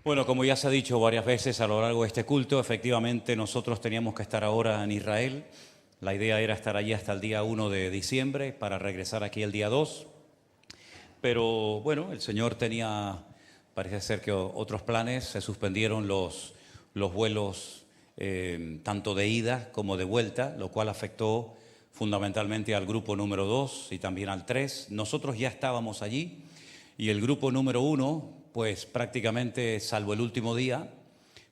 Bueno, como ya se ha dicho varias veces a lo largo de este culto, efectivamente nosotros teníamos que estar ahora en Israel. La idea era estar allí hasta el día 1 de diciembre para regresar aquí el día 2. Pero bueno, el Señor tenía, parece ser que otros planes, se suspendieron los vuelos tanto de ida como de vuelta, lo cual afectó fundamentalmente al grupo número 2 y también al 3. Nosotros ya estábamos allí y el grupo número 1, pues prácticamente, salvo el último día,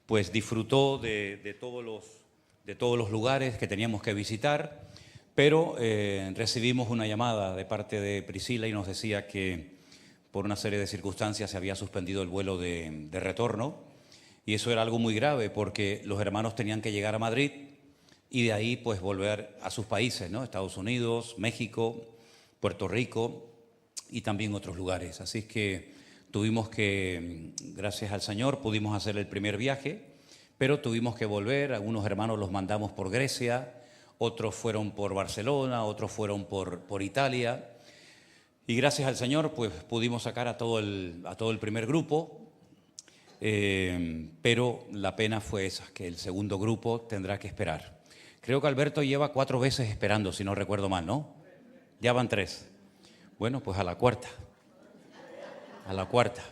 pues disfrutó de todos los lugares que teníamos que visitar, pero recibimos una llamada de parte de Priscila y nos decía que por una serie de circunstancias se había suspendido el vuelo de retorno, y eso era algo muy grave porque los hermanos tenían que llegar a Madrid y de ahí pues volver a sus países, ¿no? Estados Unidos, México, Puerto Rico y también otros lugares. Así es que tuvimos que, gracias al Señor, pudimos hacer el primer viaje, pero tuvimos que volver. Algunos hermanos los mandamos por Grecia, otros fueron por Barcelona, otros fueron por Italia. Y gracias al Señor, pues pudimos sacar a todo el primer grupo, pero la pena fue esa, que el segundo grupo tendrá que esperar. Creo que Alberto lleva 4 veces esperando, si no recuerdo mal, ¿no? Ya van 3. Bueno, pues a la cuarta. A la cuarta.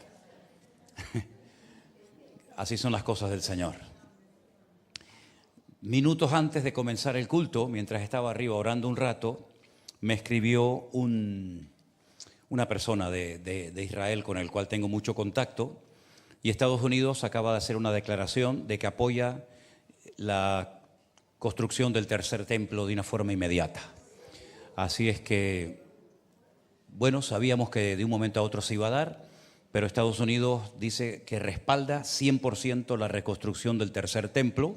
Así son las cosas del Señor. Minutos antes de comenzar el culto, mientras estaba arriba orando un rato, me escribió una persona de Israel con el cual tengo mucho contacto, y Estados Unidos acaba de hacer una declaración de que apoya la construcción del tercer templo de una forma inmediata. Así es que, bueno, sabíamos que de un momento a otro se iba a dar, pero Estados Unidos dice que respalda 100% la reconstrucción del tercer templo,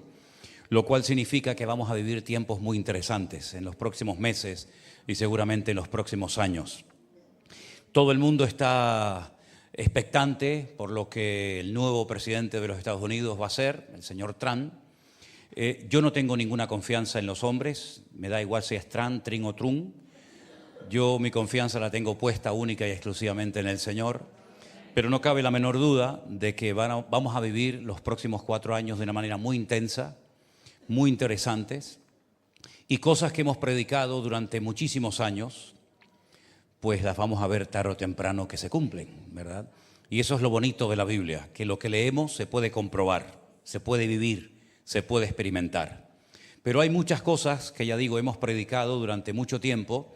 lo cual significa que vamos a vivir tiempos muy interesantes en los próximos meses y seguramente en los próximos años. Todo el mundo está expectante por lo que el nuevo presidente de los Estados Unidos va a hacer, el señor Trump. Yo no tengo ninguna confianza en los hombres, me da igual si es Trump, Trin o Trump. Yo mi confianza la tengo puesta única y exclusivamente en el Señor, pero no cabe la menor duda de que vamos a vivir los próximos 4 años de una manera muy intensa, muy interesantes, y cosas que hemos predicado durante muchísimos años, pues las vamos a ver tarde o temprano que se cumplen, ¿verdad? Y eso es lo bonito de la Biblia, que lo que leemos se puede comprobar, se puede vivir, se puede experimentar. Pero hay muchas cosas que, ya digo, hemos predicado durante mucho tiempo,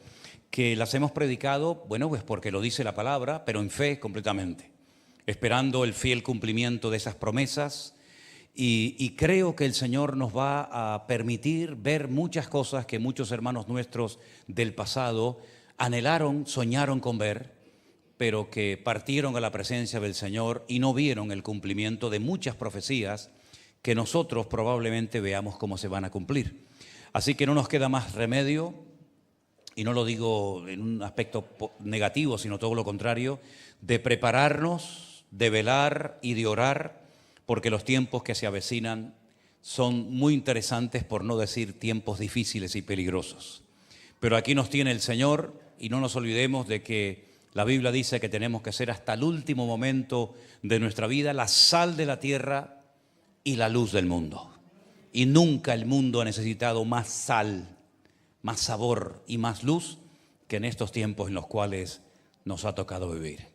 que las hemos predicado, bueno, pues porque lo dice la palabra, pero en fe completamente, esperando el fiel cumplimiento de esas promesas. Y creo que el Señor nos va a permitir ver muchas cosas que muchos hermanos nuestros del pasado anhelaron, soñaron con ver, pero que partieron a la presencia del Señor y no vieron el cumplimiento de muchas profecías que nosotros probablemente veamos cómo se van a cumplir. Así que no nos queda más remedio, y no lo digo en un aspecto negativo, sino todo lo contrario, de prepararnos, de velar y de orar, porque los tiempos que se avecinan son muy interesantes, por no decir tiempos difíciles y peligrosos. Pero aquí nos tiene el Señor, y no nos olvidemos de que la Biblia dice que tenemos que ser hasta el último momento de nuestra vida la sal de la tierra y la luz del mundo. Y nunca el mundo ha necesitado más sal, más sabor y más luz que en estos tiempos en los cuales nos ha tocado vivir.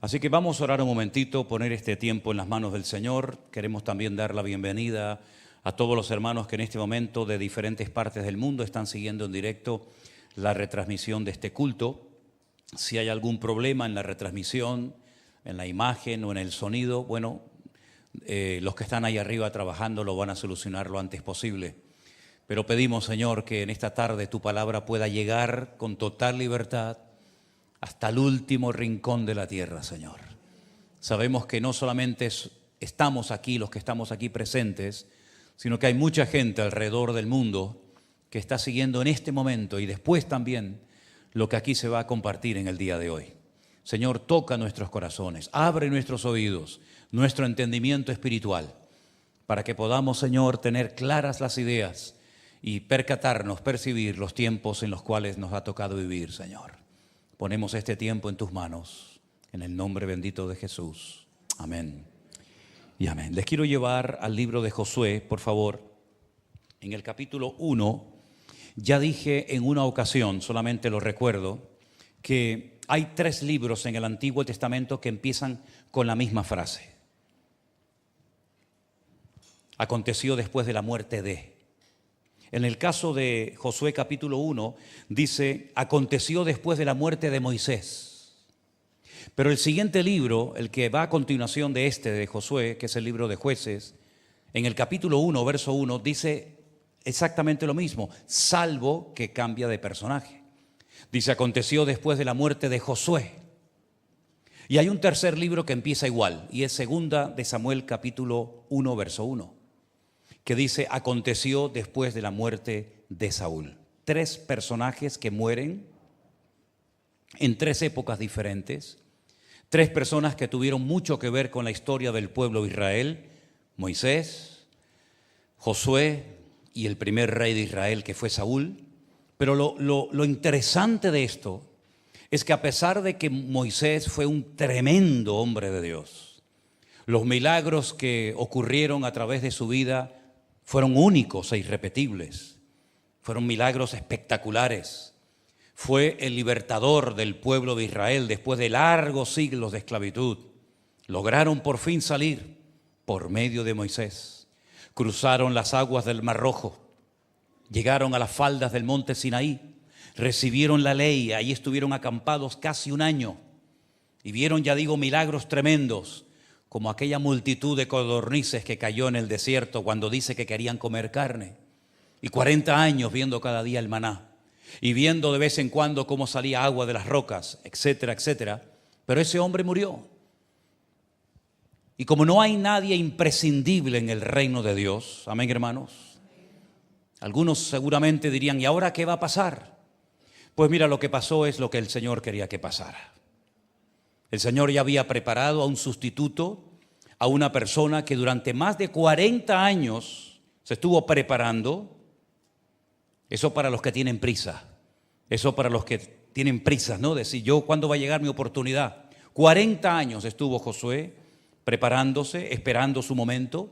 Así que vamos a orar un momentito, poner este tiempo en las manos del Señor. Queremos también dar la bienvenida a todos los hermanos que en este momento de diferentes partes del mundo están siguiendo en directo la retransmisión de este culto. Si hay algún problema en la retransmisión, en la imagen o en el sonido, bueno, los que están ahí arriba trabajando lo van a solucionar lo antes posible. Pero pedimos, Señor, que en esta tarde tu palabra pueda llegar con total libertad hasta el último rincón de la tierra, Señor. Sabemos que no solamente estamos aquí, los que estamos aquí presentes, sino que hay mucha gente alrededor del mundo que está siguiendo en este momento y después también lo que aquí se va a compartir en el día de hoy. Señor, toca nuestros corazones, abre nuestros oídos, nuestro entendimiento espiritual, para que podamos, Señor, tener claras las ideas y percatarnos, percibir los tiempos en los cuales nos ha tocado vivir, Señor. Ponemos este tiempo en tus manos, en el nombre bendito de Jesús. Amén Y amén. Les quiero llevar al libro de Josué, por favor. En el capítulo 1, ya dije en una ocasión, solamente lo recuerdo, que hay 3 libros en el Antiguo Testamento que empiezan con la misma frase. Aconteció después de la muerte de. En el caso de Josué capítulo 1, dice, aconteció después de la muerte de Moisés. Pero el siguiente libro, el que va a continuación de este, de Josué, que es el libro de Jueces, en el capítulo 1, verso 1, dice exactamente lo mismo, salvo que cambia de personaje. Dice, aconteció después de la muerte de Josué. Y hay un tercer libro que empieza igual, y es segunda de Samuel capítulo 1, verso 1, que dice, aconteció después de la muerte de Saúl. 3 personajes que mueren en 3 épocas diferentes. 3 personas que tuvieron mucho que ver con la historia del pueblo de Israel, Moisés, Josué y el primer rey de Israel que fue Saúl. Pero lo interesante de esto es que a pesar de que Moisés fue un tremendo hombre de Dios, los milagros que ocurrieron a través de su vida fueron únicos e irrepetibles, fueron milagros espectaculares. Fue el libertador del pueblo de Israel después de largos siglos de esclavitud. Lograron por fin salir por medio de Moisés. Cruzaron las aguas del Mar Rojo. Llegaron a las faldas del monte Sinaí. Recibieron la ley. Ahí estuvieron acampados casi un año. Y vieron, ya digo, milagros tremendos, como aquella multitud de codornices que cayó en el desierto cuando dice que querían comer carne. Y 40 años viendo cada día el maná. Y viendo de vez en cuando cómo salía agua de las rocas, etcétera, etcétera. Pero ese hombre murió. Y como no hay nadie imprescindible en el reino de Dios, amén, hermanos, algunos seguramente dirían, ¿y ahora qué va a pasar? Pues mira, lo que pasó es lo que el Señor quería que pasara. El Señor ya había preparado a un sustituto, a una persona que durante más de 40 años se estuvo preparando. Eso para los que tienen prisa, eso para los que tienen prisas, ¿no? Decir, yo, ¿cuándo va a llegar mi oportunidad? 40 años estuvo Josué preparándose, esperando su momento.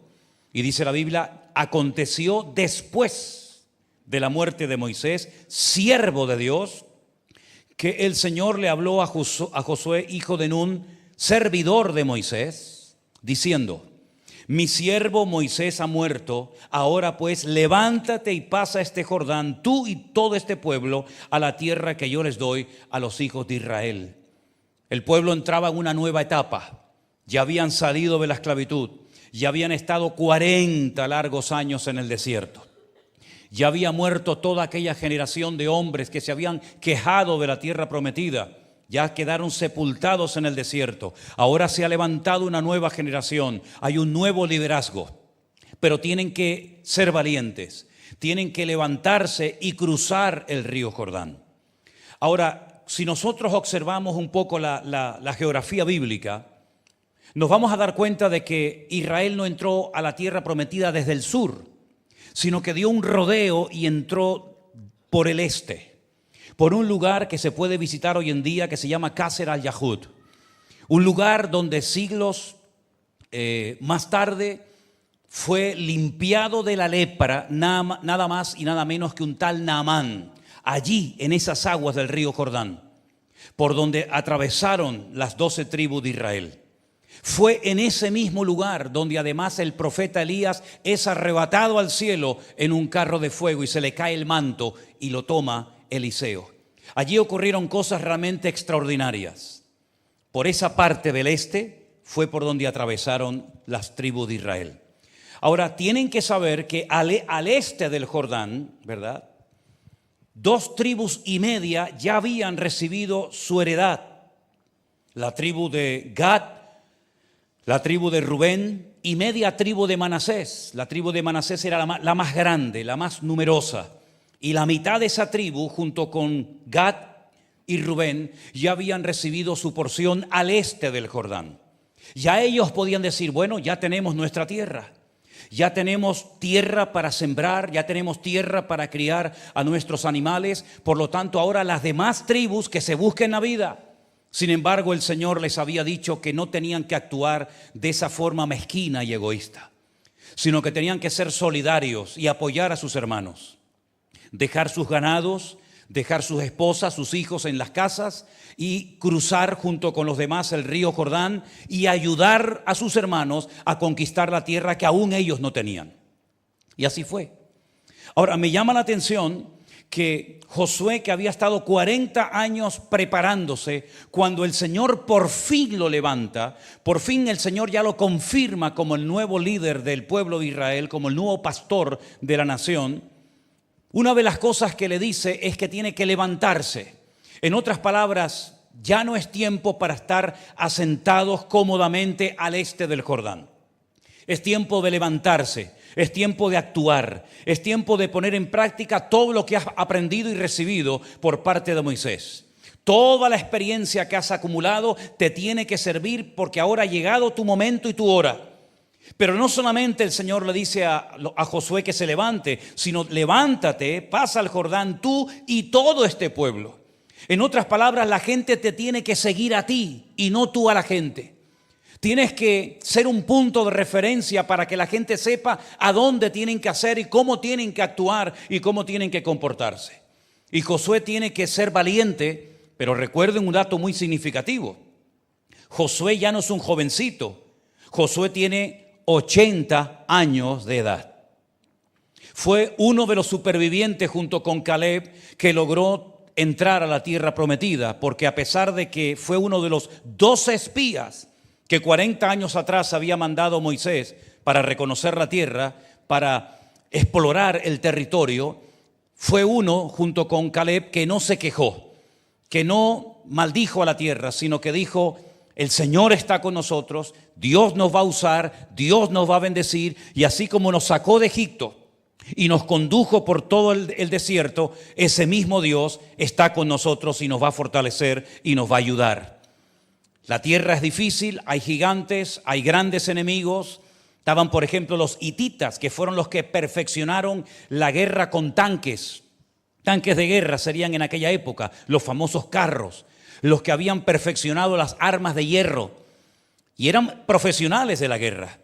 Y dice la Biblia, aconteció después de la muerte de Moisés, siervo de Dios, que el Señor le habló a Josué, hijo de Nun, servidor de Moisés, diciendo, mi siervo Moisés ha muerto, ahora pues levántate y pasa este Jordán, tú y todo este pueblo, a la tierra que yo les doy a los hijos de Israel. El pueblo entraba en una nueva etapa, ya habían salido de la esclavitud, ya habían estado 40 largos años en el desierto. Ya había muerto toda aquella generación de hombres que se habían quejado de la tierra prometida. Ya quedaron sepultados en el desierto. Ahora se ha levantado una nueva generación. Hay un nuevo liderazgo. Pero tienen que ser valientes. Tienen que levantarse y cruzar el río Jordán. Ahora, si nosotros observamos un poco la geografía bíblica, nos vamos a dar cuenta de que Israel no entró a la tierra prometida desde el sur, sino que dio un rodeo y entró por el este. Por un lugar que se puede visitar hoy en día que se llama Qasr al-Yahud, un lugar donde siglos más tarde fue limpiado de la lepra nada más y nada menos que un tal Naamán, allí en esas aguas del río Jordán, por donde atravesaron las 12 tribus de Israel. Fue en ese mismo lugar donde además el profeta Elías es arrebatado al cielo en un carro de fuego y se le cae el manto y lo toma Eliseo. Allí ocurrieron cosas realmente extraordinarias. Por esa parte del este fue por donde atravesaron las tribus de Israel. Ahora, tienen que saber que al este del Jordán, ¿verdad?, 2 tribus y media ya habían recibido su heredad. La tribu de Gad, la tribu de Rubén y media tribu de Manasés. La tribu de Manasés era la más grande, la más numerosa. Y la mitad de esa tribu, junto con Gad y Rubén, ya habían recibido su porción al este del Jordán. Ya ellos podían decir, bueno, ya tenemos nuestra tierra. Ya tenemos tierra para sembrar, ya tenemos tierra para criar a nuestros animales. Por lo tanto, ahora las demás tribus que se busquen la vida, Sin embargo, el Señor les había dicho que no tenían que actuar de esa forma mezquina y egoísta, sino que tenían que ser solidarios y apoyar a sus hermanos. Dejar sus ganados, dejar sus esposas, sus hijos en las casas y cruzar junto con los demás el río Jordán y ayudar a sus hermanos a conquistar la tierra que aún ellos no tenían. Y así fue. Ahora, me llama la atención que Josué, que había estado 40 años preparándose, cuando el Señor por fin lo levanta, por fin el Señor ya lo confirma como el nuevo líder del pueblo de Israel, como el nuevo pastor de la nación, una de las cosas que le dice es que tiene que levantarse. En otras palabras, ya no es tiempo para estar asentados cómodamente al este del Jordán. Es tiempo de levantarse, es tiempo de actuar, es tiempo de poner en práctica todo lo que has aprendido y recibido por parte de Moisés. Toda la experiencia que has acumulado te tiene que servir porque ahora ha llegado tu momento y tu hora. Pero no solamente el Señor le dice a Josué que se levante, sino levántate, pasa al Jordán tú y todo este pueblo. En otras palabras, la gente te tiene que seguir a ti y no tú a la gente. Tienes que ser un punto de referencia para que la gente sepa a dónde tienen que hacer y cómo tienen que actuar y cómo tienen que comportarse. Y Josué tiene que ser valiente, pero recuerden un dato muy significativo. Josué ya no es un jovencito, Josué tiene 80 años de edad. Fue uno de los supervivientes junto con Caleb que logró entrar a la tierra prometida, porque a pesar de que fue uno de los 12 espías que 40 años atrás había mandado Moisés para reconocer la tierra, para explorar el territorio, fue uno junto con Caleb que no se quejó, que no maldijo a la tierra, sino que dijo: el Señor está con nosotros, Dios nos va a usar, Dios nos va a bendecir, y así como nos sacó de Egipto y nos condujo por todo el desierto, ese mismo Dios está con nosotros y nos va a fortalecer y nos va a ayudar. La tierra es difícil, hay gigantes, hay grandes enemigos. Estaban, por ejemplo, los hititas, que fueron los que perfeccionaron la guerra con tanques. Tanques de guerra serían en aquella época los famosos carros, los que habían perfeccionado las armas de hierro y eran profesionales de la guerra.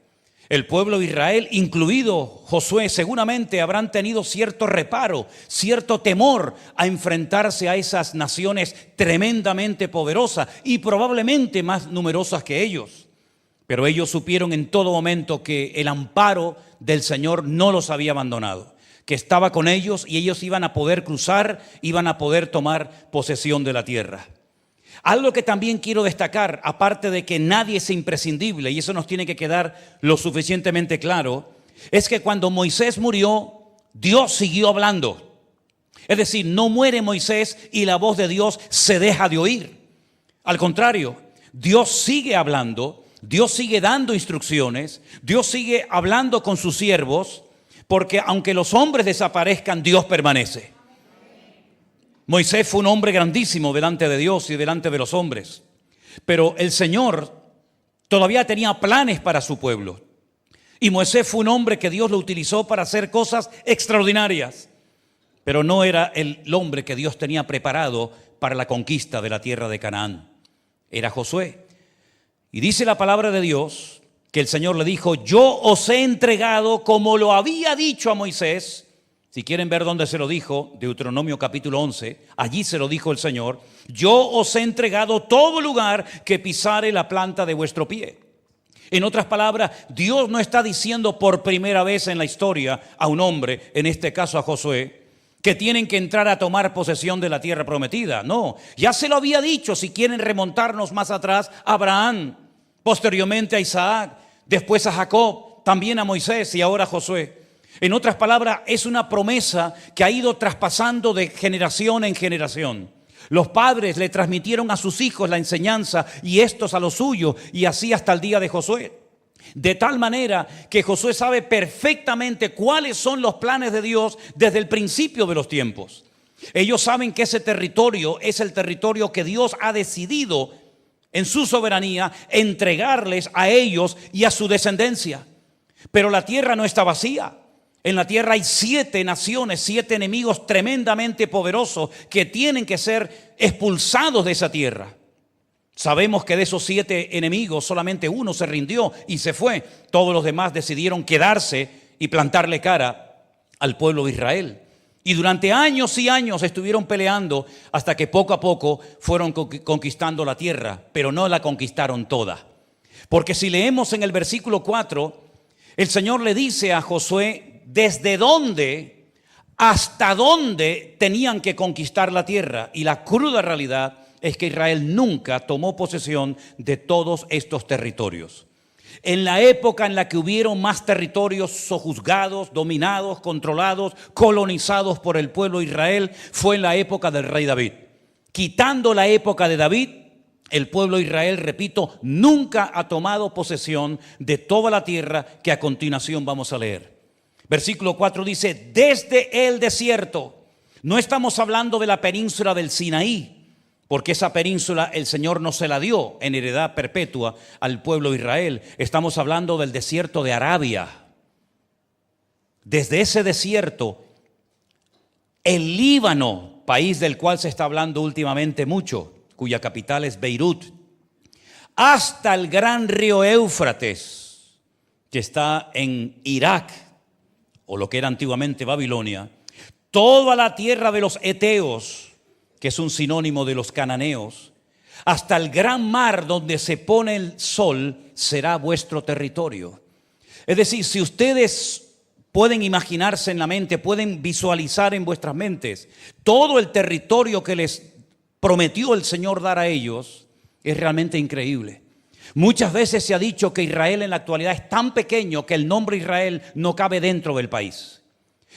El pueblo de Israel, incluido Josué, seguramente habrán tenido cierto reparo, cierto temor a enfrentarse a esas naciones tremendamente poderosas y probablemente más numerosas que ellos. Pero ellos supieron en todo momento que el amparo del Señor no los había abandonado, que estaba con ellos y ellos iban a poder cruzar, iban a poder tomar posesión de la tierra. Algo que también quiero destacar, aparte de que nadie es imprescindible, y eso nos tiene que quedar lo suficientemente claro, es que cuando Moisés murió, Dios siguió hablando. Es decir, no muere Moisés y la voz de Dios se deja de oír. Al contrario, Dios sigue hablando, Dios sigue dando instrucciones, Dios sigue hablando con sus siervos, porque aunque los hombres desaparezcan, Dios permanece. Moisés fue un hombre grandísimo delante de Dios y delante de los hombres, pero el Señor todavía tenía planes para su pueblo. Y Moisés fue un hombre que Dios lo utilizó para hacer cosas extraordinarias, pero no era el hombre que Dios tenía preparado para la conquista de la tierra de Canaán. Era Josué. Y dice la palabra de Dios que el Señor le dijo: yo os he entregado como lo había dicho a Moisés. Si quieren ver dónde se lo dijo, Deuteronomio capítulo 11, allí se lo dijo el Señor: yo os he entregado todo lugar que pisare la planta de vuestro pie. En otras palabras, Dios no está diciendo por primera vez en la historia a un hombre, en este caso a Josué, que tienen que entrar a tomar posesión de la tierra prometida. No, ya se lo había dicho, si quieren remontarnos más atrás, a Abraham, posteriormente a Isaac, después a Jacob, también a Moisés y ahora a Josué. En otras palabras, es una promesa que ha ido traspasando de generación en generación. Los padres le transmitieron a sus hijos la enseñanza y estos a los suyos, y así hasta el día de Josué. De tal manera que Josué sabe perfectamente cuáles son los planes de Dios desde el principio de los tiempos. Ellos saben que ese territorio es el territorio que Dios ha decidido en su soberanía entregarles a ellos y a su descendencia. Pero la tierra no está vacía. En la tierra hay 7 naciones, 7 enemigos tremendamente poderosos que tienen que ser expulsados de esa tierra. Sabemos que de esos 7 enemigos solamente uno se rindió y se fue. Todos los demás decidieron quedarse y plantarle cara al pueblo de Israel. Y durante años y años estuvieron peleando hasta que poco a poco fueron conquistando la tierra, pero no la conquistaron toda. Porque si leemos en el versículo 4, el Señor le dice a Josué desde dónde, hasta dónde tenían que conquistar la tierra. Y la cruda realidad es que Israel nunca tomó posesión de todos estos territorios. En la época en la que hubieron más territorios sojuzgados, dominados, controlados, colonizados por el pueblo de Israel, fue en la época del rey David. Quitando la época de David, el pueblo de Israel, repito, nunca ha tomado posesión de toda la tierra que a continuación vamos a leer. Versículo 4 dice, desde el desierto. No estamos hablando de la península del Sinaí, porque esa península el Señor no se la dio en heredad perpetua al pueblo de Israel. Estamos hablando del desierto de Arabia. Desde ese desierto, el Líbano, país del cual se está hablando últimamente mucho, cuya capital es Beirut, hasta el gran río Éufrates, que está en Irak, o lo que era antiguamente Babilonia, toda la tierra de los Eteos, que es un sinónimo de los cananeos, hasta el gran mar donde se pone el sol, será vuestro territorio. Es decir, si ustedes pueden imaginarse en la mente, pueden visualizar en vuestras mentes todo el territorio que les prometió el Señor dar a ellos, es realmente increíble. Muchas veces se ha dicho que Israel en la actualidad es tan pequeño que el nombre Israel no cabe dentro del país.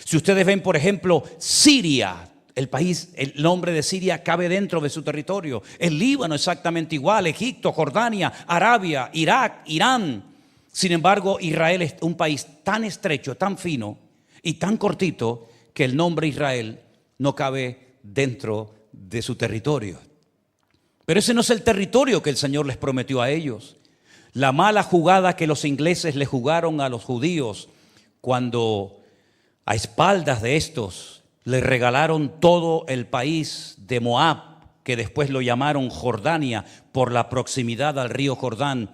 Si ustedes ven, por ejemplo, Siria, el país, el nombre de Siria cabe dentro de su territorio. El Líbano exactamente igual, Egipto, Jordania, Arabia, Irak, Irán. Sin embargo, Israel es un país tan estrecho, tan fino y tan cortito que el nombre Israel no cabe dentro de su territorio. Pero ese no es el territorio que el Señor les prometió a ellos. La mala jugada que los ingleses le jugaron a los judíos cuando a espaldas de estos le regalaron todo el país de Moab, que después lo llamaron Jordania por la proximidad al río Jordán,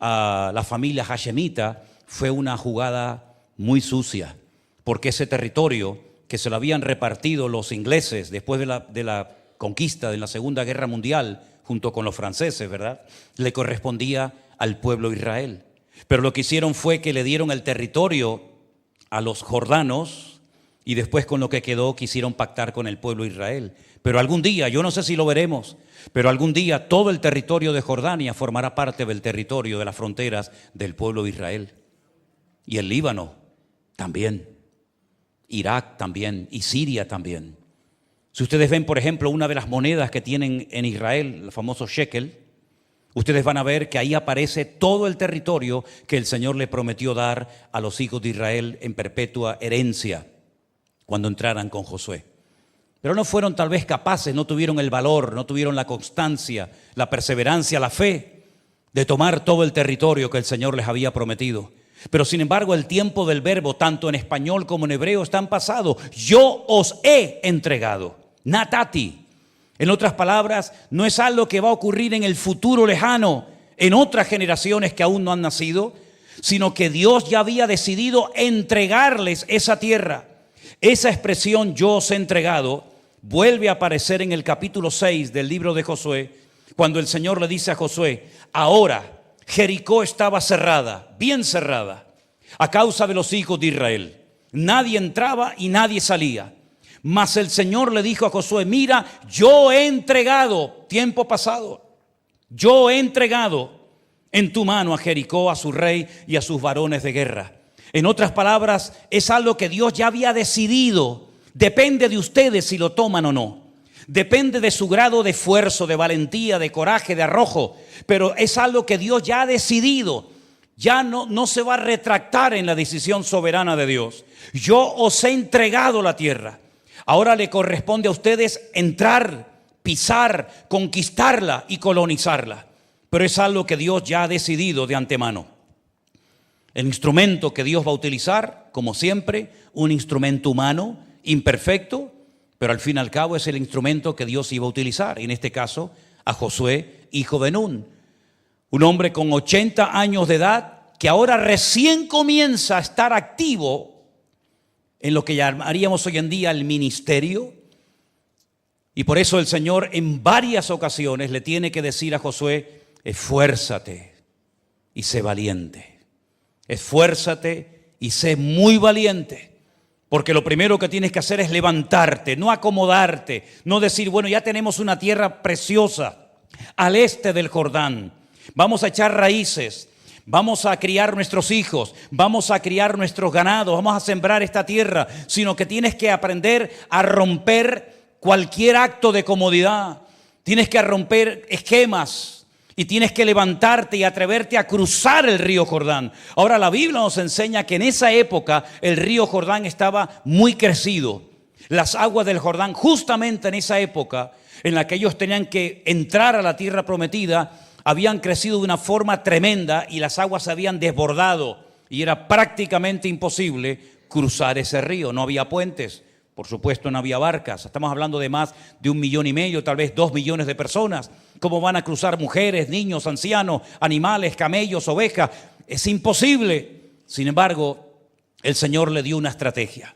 a la familia hashemita, fue una jugada muy sucia, porque ese territorio que se lo habían repartido los ingleses después de la conquista de la Segunda Guerra Mundial, junto con los franceses, ¿verdad?, le correspondía al pueblo de Israel. Pero lo que hicieron fue que le dieron el territorio a los jordanos, y después con lo que quedó quisieron pactar con el pueblo de Israel. Pero algún día, yo no sé si lo veremos, pero algún día todo el territorio de Jordania formará parte del territorio de las fronteras del pueblo de Israel. Y el Líbano también, Irak también y Siria también. Si ustedes ven, por ejemplo, una de las monedas que tienen en Israel, el famoso shekel, ustedes van a ver que ahí aparece todo el territorio que el Señor le prometió dar a los hijos de Israel en perpetua herencia cuando entraran con Josué. Pero no fueron tal vez capaces, no tuvieron el valor, no tuvieron la constancia, la perseverancia, la fe de tomar todo el territorio que el Señor les había prometido. Pero sin embargo el tiempo del verbo, tanto en español como en hebreo, está en pasado. Yo os he entregado, natati. En otras palabras, no es algo que va a ocurrir en el futuro lejano, en otras generaciones que aún no han nacido, sino que Dios ya había decidido entregarles esa tierra. Esa expresión yo os he entregado vuelve a aparecer en el capítulo 6 del libro de Josué, cuando el Señor le dice a Josué, ahora Jericó estaba cerrada, bien cerrada, a causa de los hijos de Israel. Nadie entraba y nadie salía. Mas el Señor le dijo a Josué, mira, yo he entregado, tiempo pasado, yo he entregado en tu mano a Jericó, a su rey y a sus varones de guerra. En otras palabras, es algo que Dios ya había decidido. Depende de ustedes si lo toman o no. Depende de su grado de esfuerzo, de valentía, de coraje, de arrojo. Pero es algo que Dios ya ha decidido. Ya no se va a retractar en la decisión soberana de Dios. Yo os he entregado la tierra. Ahora le corresponde a ustedes entrar, pisar, conquistarla y colonizarla. Pero es algo que Dios ya ha decidido de antemano. El instrumento que Dios va a utilizar, como siempre, un instrumento humano, imperfecto, pero al fin y al cabo es el instrumento que Dios iba a utilizar, en este caso, a Josué, hijo de Nun, un hombre con 80 años de edad que ahora recién comienza a estar activo en lo que llamaríamos hoy en día el ministerio. Y por eso el Señor en varias ocasiones le tiene que decir a Josué: esfuérzate y sé valiente. Esfuérzate y sé muy valiente. Porque lo primero que tienes que hacer es levantarte, no acomodarte, no decir, bueno, ya tenemos una tierra preciosa al este del Jordán. Vamos a echar raíces, vamos a criar nuestros hijos, vamos a criar nuestros ganados, vamos a sembrar esta tierra. Sino que tienes que aprender a romper cualquier acto de comodidad. Tienes que romper esquemas. Y tienes que levantarte y atreverte a cruzar el río Jordán. Ahora la Biblia nos enseña que en esa época el río Jordán estaba muy crecido. Las aguas del Jordán, justamente en esa época en la que ellos tenían que entrar a la tierra prometida, habían crecido de una forma tremenda y las aguas se habían desbordado. Y era prácticamente imposible cruzar ese río. No había puentes, por supuesto no había barcas. Estamos hablando de más de 1,5 millones, tal vez 2 millones de personas. ¿Cómo van a cruzar mujeres, niños, ancianos, animales, camellos, ovejas? Es imposible. Sin embargo, el Señor le dio una estrategia.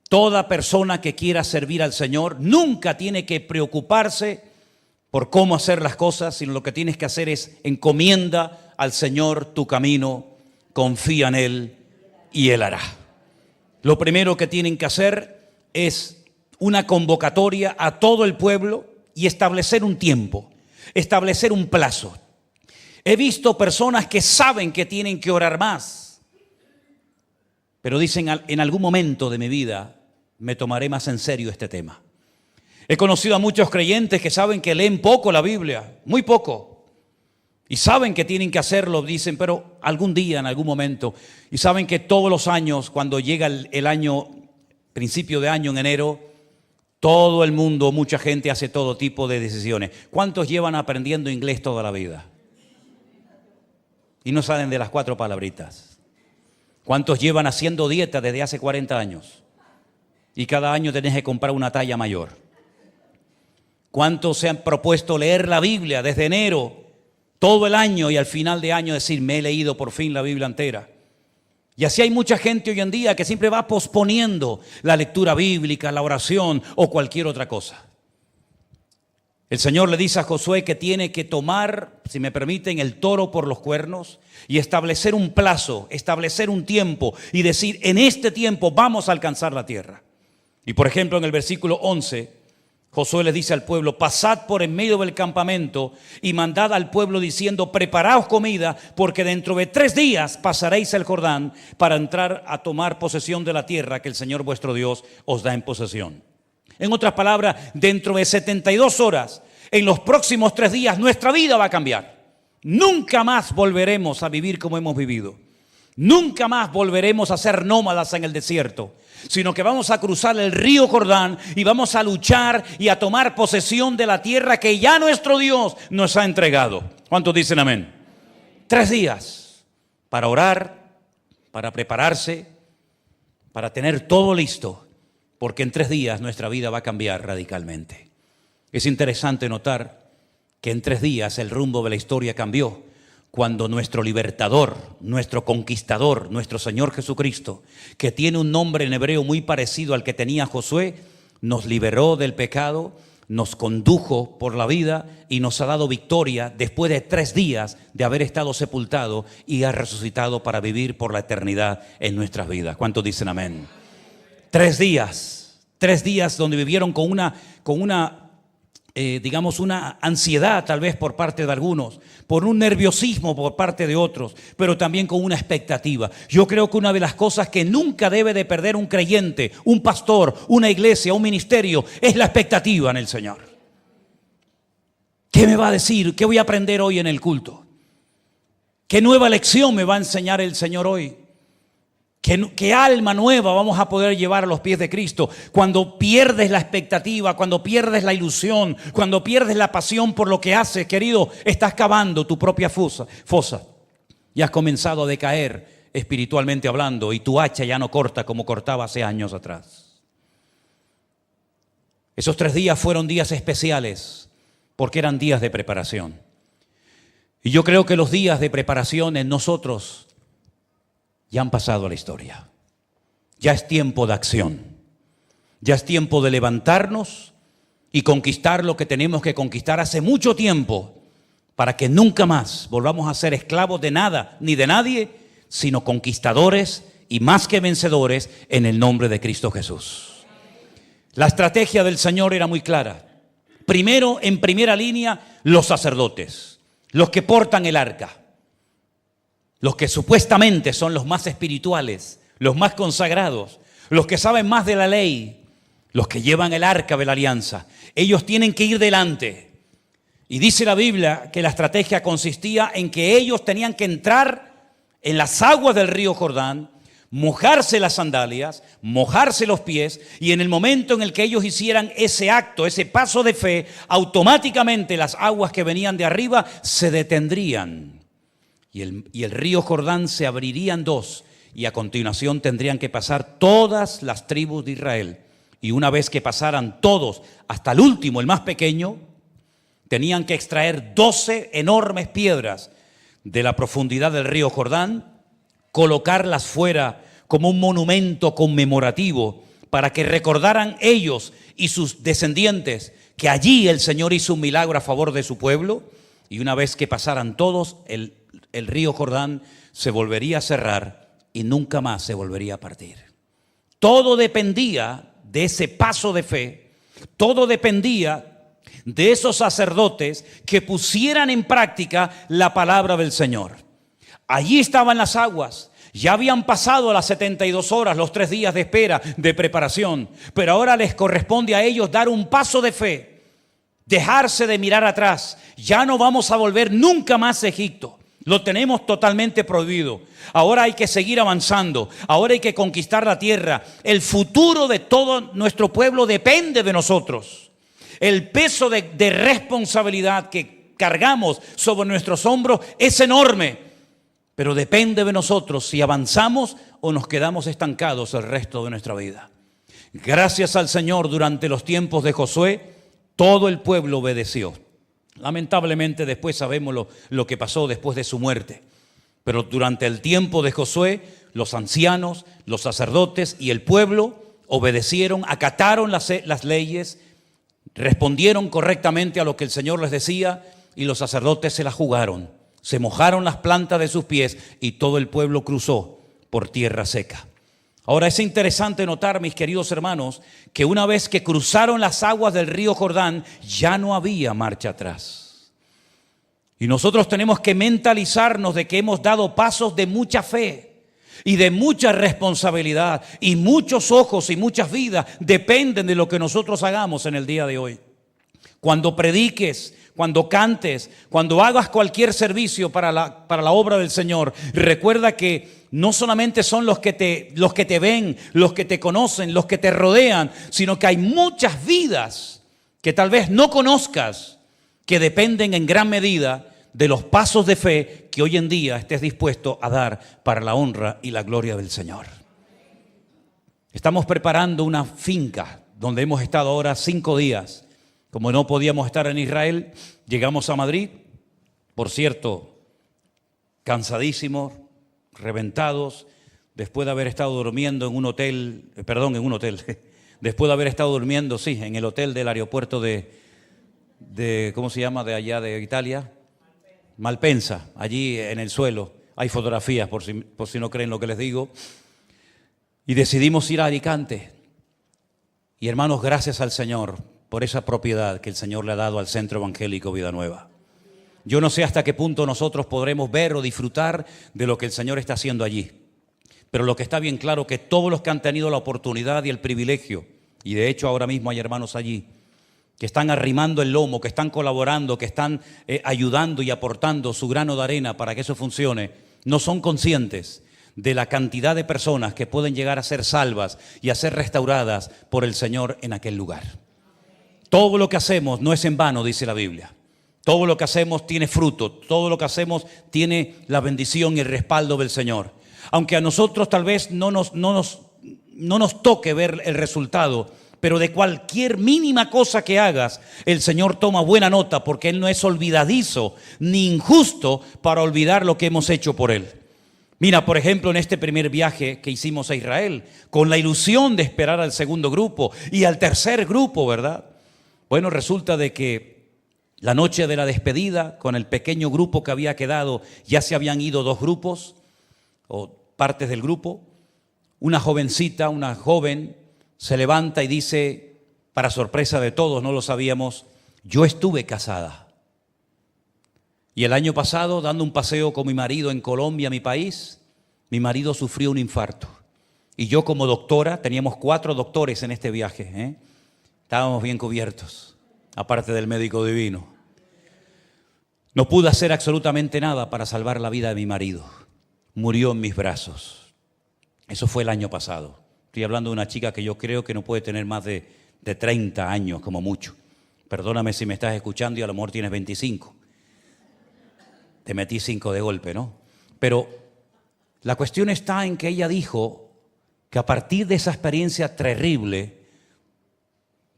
Toda persona que quiera servir al Señor nunca tiene que preocuparse por cómo hacer las cosas, sino lo que tienes que hacer es encomienda al Señor tu camino, confía en Él y Él hará. Lo primero que tienen que hacer es una convocatoria a todo el pueblo y establecer un tiempo. Establecer un plazo. He visto personas que saben que tienen que orar más, pero dicen: en algún momento de mi vida me tomaré más en serio este tema. He conocido a muchos creyentes que saben que leen poco la Biblia, muy poco, y saben que tienen que hacerlo, dicen, pero algún día, en algún momento. Y saben que todos los años, cuando llega el año, principio de año en enero, todo el mundo, mucha gente hace todo tipo de decisiones. ¿Cuántos llevan aprendiendo inglés toda la vida? Y no salen de las 4 palabritas. ¿Cuántos llevan haciendo dieta desde hace 40 años? Y cada año tenés que comprar una talla mayor. ¿Cuántos se han propuesto leer la Biblia desde enero, todo el año, y al final de año decir: me he leído por fin la Biblia entera? Y así hay mucha gente hoy en día que siempre va posponiendo la lectura bíblica, la oración o cualquier otra cosa. El Señor le dice a Josué que tiene que tomar, si me permiten, el toro por los cuernos y establecer un plazo, establecer un tiempo y decir: en este tiempo vamos a alcanzar la tierra. Y por ejemplo, en el versículo 11, Josué les dice al pueblo: pasad por en medio del campamento y mandad al pueblo diciendo: preparaos comida, porque dentro de 3 días pasaréis el Jordán para entrar a tomar posesión de la tierra que el Señor vuestro Dios os da en posesión. En otras palabras, dentro de 72 horas, en los próximos 3 días, nuestra vida va a cambiar. Nunca más volveremos a vivir como hemos vivido. Nunca más volveremos a ser nómadas en el desierto, sino que vamos a cruzar el río Jordán y vamos a luchar y a tomar posesión de la tierra que ya nuestro Dios nos ha entregado. ¿Cuántos dicen amén? 3 días para orar, para prepararse, para tener todo listo, porque en 3 días nuestra vida va a cambiar radicalmente. Es interesante notar que en 3 días el rumbo de la historia cambió cuando nuestro libertador, nuestro conquistador, nuestro Señor Jesucristo, que tiene un nombre en hebreo muy parecido al que tenía Josué, nos liberó del pecado, nos condujo por la vida y nos ha dado victoria después de 3 días de haber estado sepultado y ha resucitado para vivir por la eternidad en nuestras vidas. ¿Cuántos dicen amén? 3 días donde vivieron con una ansiedad tal vez por parte de algunos, por un nerviosismo por parte de otros, pero también con una expectativa. Yo creo que una de las cosas que nunca debe de perder un creyente, un pastor, una iglesia, un ministerio, es la expectativa en el Señor. ¿Qué me va a decir? ¿Qué voy a aprender hoy en el culto? ¿Qué nueva lección me va a enseñar el Señor hoy? ¿Qué alma nueva vamos a poder llevar a los pies de Cristo? Cuando pierdes la expectativa, cuando pierdes la ilusión, cuando pierdes la pasión por lo que haces, querido, estás cavando tu propia fosa y has comenzado a decaer espiritualmente hablando, y tu hacha ya no corta como cortaba hace años atrás. Esos 3 días fueron días especiales porque eran días de preparación. Y yo creo que los días de preparación en nosotros ya han pasado a la historia. Ya es tiempo de acción. Ya es tiempo de levantarnos y conquistar lo que tenemos que conquistar hace mucho tiempo, para que nunca más volvamos a ser esclavos de nada ni de nadie, sino conquistadores y más que vencedores en el nombre de Cristo Jesús. La estrategia del Señor era muy clara. Primero, en primera línea, los sacerdotes, los que portan el arca, los que supuestamente son los más espirituales, los más consagrados, los que saben más de la ley, los que llevan el arca de la alianza. Ellos tienen que ir delante. Y dice la Biblia que la estrategia consistía en que ellos tenían que entrar en las aguas del río Jordán, mojarse las sandalias, mojarse los pies, y en el momento en el que ellos hicieran ese acto, ese paso de fe, automáticamente las aguas que venían de arriba se detendrían. Y el río Jordán se abriría en dos, y a continuación tendrían que pasar todas las tribus de Israel. Y una vez que pasaran todos, hasta el último, el más pequeño, tenían que extraer 12 enormes piedras de la profundidad del río Jordán, colocarlas fuera como un monumento conmemorativo para que recordaran ellos y sus descendientes que allí el Señor hizo un milagro a favor de su pueblo. Y una vez que pasaran todos, el río Jordán se volvería a cerrar y nunca más se volvería a partir. Todo dependía de ese paso de fe, todo dependía de esos sacerdotes que pusieran en práctica la palabra del Señor. Allí estaban las aguas, ya habían pasado las 72 horas, los 3 días de espera, de preparación, pero ahora les corresponde a ellos dar un paso de fe, dejarse de mirar atrás. Ya no vamos a volver nunca más a Egipto. Lo tenemos totalmente prohibido. Ahora hay que seguir avanzando. Ahora hay que conquistar la tierra. El futuro de todo nuestro pueblo depende de nosotros. El peso de responsabilidad que cargamos sobre nuestros hombros es enorme. Pero depende de nosotros si avanzamos o nos quedamos estancados el resto de nuestra vida. Gracias al Señor, durante los tiempos de Josué, todo el pueblo obedeció. Lamentablemente después sabemos lo que pasó después de su muerte. Pero durante el tiempo de Josué, los ancianos, los sacerdotes y el pueblo obedecieron, acataron las leyes, respondieron correctamente a lo que el Señor les decía, y los sacerdotes se la jugaron. Se mojaron las plantas de sus pies y todo el pueblo cruzó por tierra seca. Ahora es interesante notar, mis queridos hermanos, que una vez que cruzaron las aguas del río Jordán, ya no había marcha atrás. Y nosotros tenemos que mentalizarnos de que hemos dado pasos de mucha fe y de mucha responsabilidad, y muchos ojos y muchas vidas dependen de lo que nosotros hagamos en el día de hoy. Cuando prediques, cuando cantes, cuando hagas cualquier servicio para la obra del Señor, recuerda que no solamente son los que te ven, los que te conocen, los que te rodean, sino que hay muchas vidas que tal vez no conozcas, que dependen en gran medida de los pasos de fe que hoy en día estés dispuesto a dar para la honra y la gloria del Señor. Estamos preparando una finca donde hemos estado ahora 5 días. Como no podíamos estar en Israel, llegamos a Madrid, por cierto, cansadísimos, reventados, después de haber estado durmiendo en un hotel, después de haber estado durmiendo, sí, en el hotel del aeropuerto de ¿cómo se llama? De allá de Italia, Malpensa, allí en el suelo. Hay fotografías por si no creen lo que les digo. Y decidimos ir a Alicante. Y hermanos, gracias al Señor por esa propiedad que el Señor le ha dado al Centro Evangélico Vida Nueva. Yo no sé hasta qué punto nosotros podremos ver o disfrutar de lo que el Señor está haciendo allí. Pero lo que está bien claro, que todos los que han tenido la oportunidad y el privilegio, y de hecho ahora mismo hay hermanos allí, que están arrimando el lomo, que están colaborando, que están ayudando y aportando su grano de arena para que eso funcione, no son conscientes de la cantidad de personas que pueden llegar a ser salvas y a ser restauradas por el Señor en aquel lugar. Todo lo que hacemos no es en vano, dice la Biblia. Todo lo que hacemos tiene fruto, todo lo que hacemos tiene la bendición y el respaldo del Señor. Aunque a nosotros tal vez no nos toque ver el resultado, pero de cualquier mínima cosa que hagas, el Señor toma buena nota, porque Él no es olvidadizo ni injusto para olvidar lo que hemos hecho por Él. Mira, por ejemplo, en este primer viaje que hicimos a Israel, con la ilusión de esperar al segundo grupo y al tercer grupo, ¿verdad? Bueno, resulta de que la noche de la despedida, con el pequeño grupo que había quedado, ya se habían ido 2 grupos o partes del grupo. Una jovencita, una joven, se levanta y dice, para sorpresa de todos, no lo sabíamos, yo estuve casada. Y el año pasado, dando un paseo con mi marido en Colombia, mi país, mi marido sufrió un infarto. Y yo como doctora, teníamos 4 doctores en este viaje, estábamos bien cubiertos, aparte del médico divino. No pude hacer absolutamente nada para salvar la vida de mi marido. Murió en mis brazos. Eso fue el año pasado. Estoy hablando de una chica que yo creo que no puede tener más de 30 años como mucho. Perdóname si me estás escuchando y a lo mejor tienes 25. Te metí 5 de golpe, ¿no? Pero la cuestión está en que ella dijo que a partir de esa experiencia terrible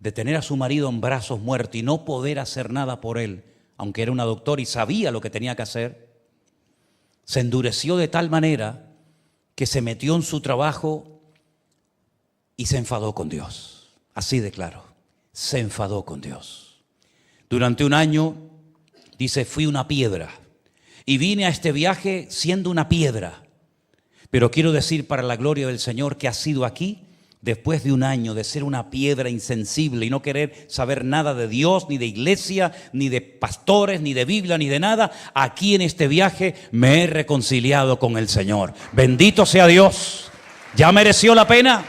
de tener a su marido en brazos muerto y no poder hacer nada por él, aunque era una doctora y sabía lo que tenía que hacer, se endureció de tal manera que se metió en su trabajo y se enfadó con Dios. Así de claro, se enfadó con Dios. Durante un año, dice, fui una piedra y vine a este viaje siendo una piedra. Pero quiero decir para la gloria del Señor que ha sido aquí, después de un año de ser una piedra insensible y no querer saber nada de Dios, ni de iglesia, ni de pastores, ni de Biblia, ni de nada, aquí en este viaje me he reconciliado con el Señor. Bendito sea Dios. ¿Ya mereció la pena?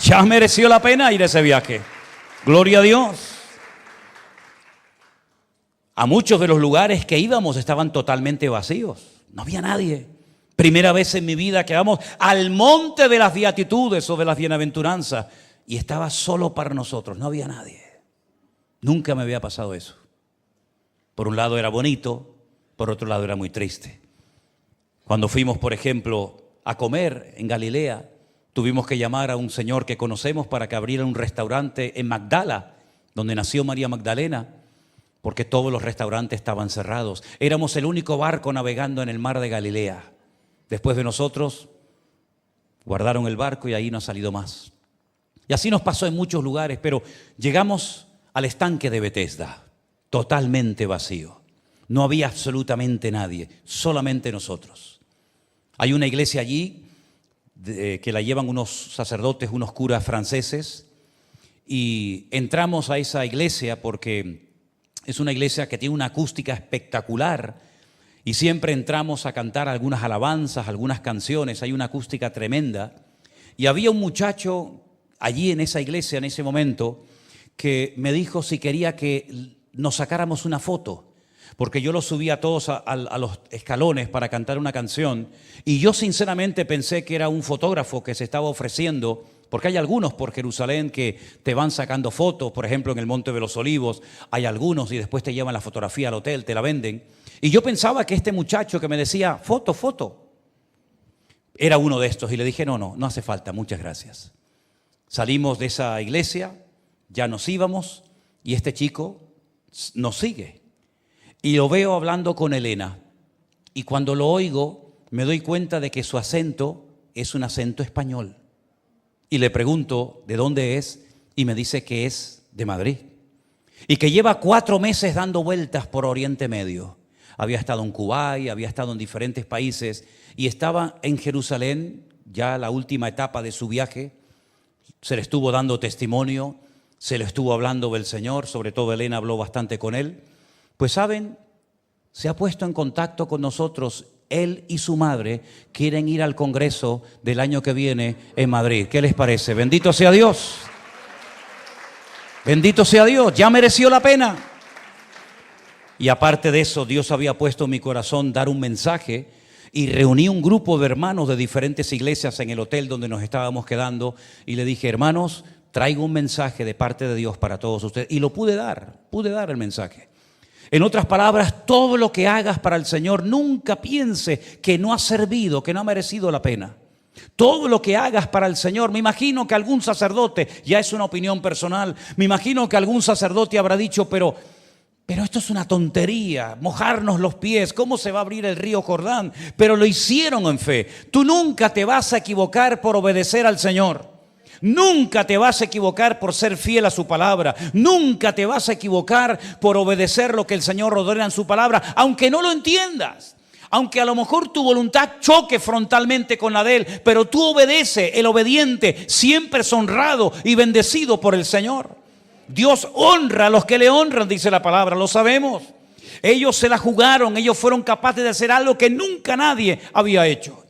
Ya mereció la pena ir a ese viaje. Gloria a Dios. A muchos de los lugares que íbamos estaban totalmente vacíos. No había nadie. Primera vez en mi vida que vamos al monte de las beatitudes o de las bienaventuranzas y estaba solo para nosotros. No había nadie. Nunca me había pasado eso. Por un lado era bonito, por otro lado era muy triste. Cuando fuimos, por ejemplo, a comer en Galilea, tuvimos que llamar a un señor que conocemos para que abriera un restaurante en Magdala, donde nació María Magdalena, porque todos los restaurantes estaban cerrados. Éramos el único barco navegando en el mar de Galilea. Después de nosotros, guardaron el barco y ahí no ha salido más. Y así nos pasó en muchos lugares, pero llegamos al estanque de Betesda, totalmente vacío. No había absolutamente nadie, solamente nosotros. Hay una iglesia allí que la llevan unos sacerdotes, unos curas franceses, y entramos a esa iglesia porque es una iglesia que tiene una acústica espectacular y siempre entramos a cantar algunas alabanzas, algunas canciones, hay una acústica tremenda. Y había un muchacho allí en esa iglesia en ese momento que me dijo si quería que nos sacáramos una foto, porque yo los subí a todos a los escalones para cantar una canción y yo sinceramente pensé que era un fotógrafo que se estaba ofreciendo, porque hay algunos por Jerusalén que te van sacando fotos, por ejemplo en el Monte de los Olivos hay algunos y después te llevan la fotografía al hotel, te la venden. Y yo pensaba que este muchacho que me decía foto, era uno de estos y le dije no hace falta, muchas gracias. Salimos de esa iglesia, ya nos íbamos y este chico nos sigue. Y lo veo hablando con Elena. Y cuando lo oigo, me doy cuenta de que su acento es un acento español. Y le pregunto de dónde es y me dice que es de Madrid. Y que lleva 4 meses dando vueltas por Oriente Medio. Había estado en Kuwait, había estado en diferentes países y estaba en Jerusalén, ya la última etapa de su viaje. Se le estuvo dando testimonio, se le estuvo hablando del Señor, sobre todo Elena habló bastante con él. Pues saben, se ha puesto en contacto con nosotros. Él y su madre quieren ir al congreso del año que viene en Madrid. ¿Qué les parece? Bendito sea Dios. Bendito sea Dios. Ya mereció la pena. Y aparte de eso, Dios había puesto en mi corazón dar un mensaje y reuní un grupo de hermanos de diferentes iglesias en el hotel donde nos estábamos quedando y le dije, hermanos, traigo un mensaje de parte de Dios para todos ustedes. Y lo pude dar el mensaje. En otras palabras, todo lo que hagas para el Señor, nunca piense que no ha servido, que no ha merecido la pena. Todo lo que hagas para el Señor. Me imagino que algún sacerdote, ya es una opinión personal, me imagino que algún sacerdote habrá dicho, pero esto es una tontería, mojarnos los pies, ¿cómo se va a abrir el río Jordán? Pero lo hicieron en fe. Tú nunca te vas a equivocar por obedecer al Señor. Nunca te vas a equivocar por ser fiel a su palabra. Nunca te vas a equivocar por obedecer lo que el Señor ordena en su palabra, aunque no lo entiendas. Aunque a lo mejor tu voluntad choque frontalmente con la de Él, pero tú obedeces. El obediente siempre es honrado y bendecido por el Señor. Dios honra a los que le honran, dice la palabra, lo sabemos. Ellos se la jugaron, ellos fueron capaces de hacer algo que nunca nadie había hecho.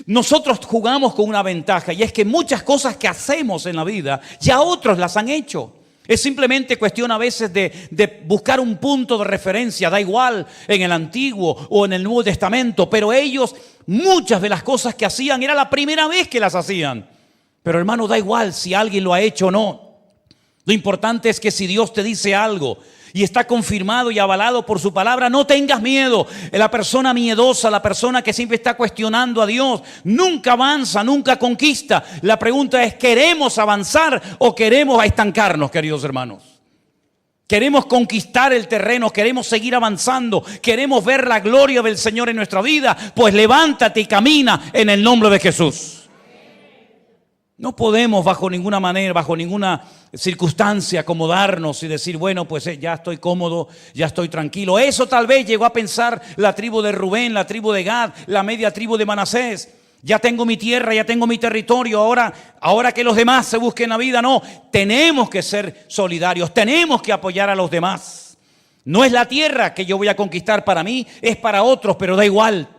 Nosotros jugamos con una ventaja, y es que muchas cosas que hacemos en la vida ya otros las han hecho. Es simplemente cuestión a veces de buscar un punto de referencia, da igual en el Antiguo o en el Nuevo Testamento, pero ellos, muchas de las cosas que hacían, era la primera vez que las hacían. Pero hermano, da igual si alguien lo ha hecho o no. Lo importante es que si Dios te dice algo y está confirmado y avalado por su palabra, no tengas miedo. La persona miedosa, la persona que siempre está cuestionando a Dios, nunca avanza, nunca conquista. La pregunta es, ¿queremos avanzar o queremos estancarnos, queridos hermanos? Queremos conquistar el terreno, queremos seguir avanzando, queremos ver la gloria del Señor en nuestra vida. Pues levántate y camina en el nombre de Jesús. No podemos bajo ninguna manera, bajo ninguna circunstancia acomodarnos y decir, bueno, pues ya estoy cómodo, ya estoy tranquilo. Eso tal vez llegó a pensar la tribu de Rubén, la tribu de Gad, la media tribu de Manasés. Ya tengo mi tierra, ya tengo mi territorio, ahora que los demás se busquen la vida. No, tenemos que ser solidarios, tenemos que apoyar a los demás. No es la tierra que yo voy a conquistar para mí, es para otros, pero da igual.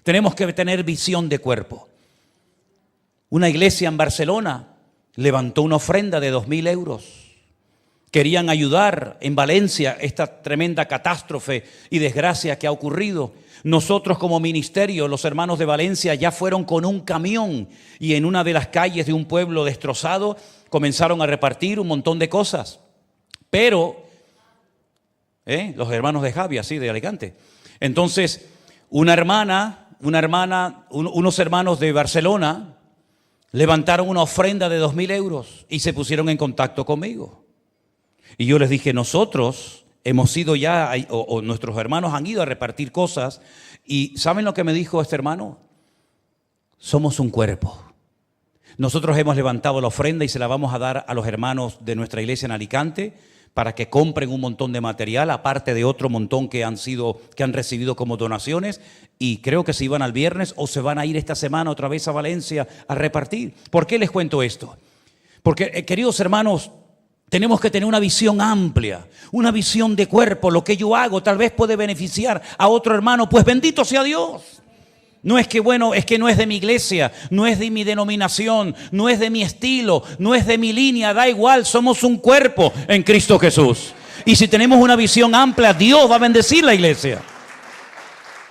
Tenemos que tener visión de cuerpo. Una iglesia en Barcelona levantó una ofrenda de 2.000 euros. Querían ayudar en Valencia esta tremenda catástrofe y desgracia que ha ocurrido. Nosotros como ministerio, los hermanos de Valencia, ya fueron con un camión y en una de las calles de un pueblo destrozado comenzaron a repartir un montón de cosas. Pero, los hermanos de Javi, así de Alicante. Entonces, unos hermanos de Barcelona levantaron una ofrenda de 2.000 euros y se pusieron en contacto conmigo. Y yo les dije, nosotros hemos ido ya, o nuestros hermanos han ido a repartir cosas. Y ¿saben lo que me dijo este hermano? Somos un cuerpo. Nosotros hemos levantado la ofrenda y se la vamos a dar a los hermanos de nuestra iglesia en Alicante para que compren un montón de material, aparte de otro montón que han recibido como donaciones, y creo que se iban al viernes o se van a ir esta semana otra vez a Valencia a repartir. ¿Por qué les cuento esto? Porque, queridos hermanos, tenemos que tener una visión amplia, una visión de cuerpo. Lo que yo hago tal vez puede beneficiar a otro hermano, pues bendito sea Dios. No es que, bueno, es que no es de mi iglesia, no es de mi denominación, no es de mi estilo, no es de mi línea, da igual, somos un cuerpo en Cristo Jesús. Y si tenemos una visión amplia, Dios va a bendecir la iglesia.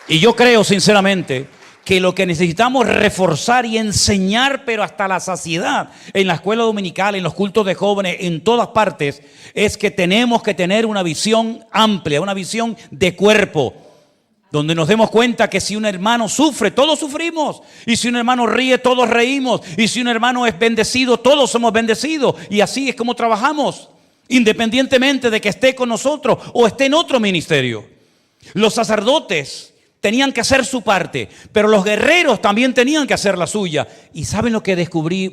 Y yo creo sinceramente que lo que necesitamos reforzar y enseñar, pero hasta la saciedad, en la escuela dominical, en los cultos de jóvenes, en todas partes, es que tenemos que tener una visión amplia, una visión de cuerpo, donde nos demos cuenta que si un hermano sufre, todos sufrimos. Y si un hermano ríe, todos reímos. Y si un hermano es bendecido, todos somos bendecidos. Y así es como trabajamos, independientemente de que esté con nosotros o esté en otro ministerio. Los sacerdotes tenían que hacer su parte, pero los guerreros también tenían que hacer la suya. ¿Y saben lo que descubrí?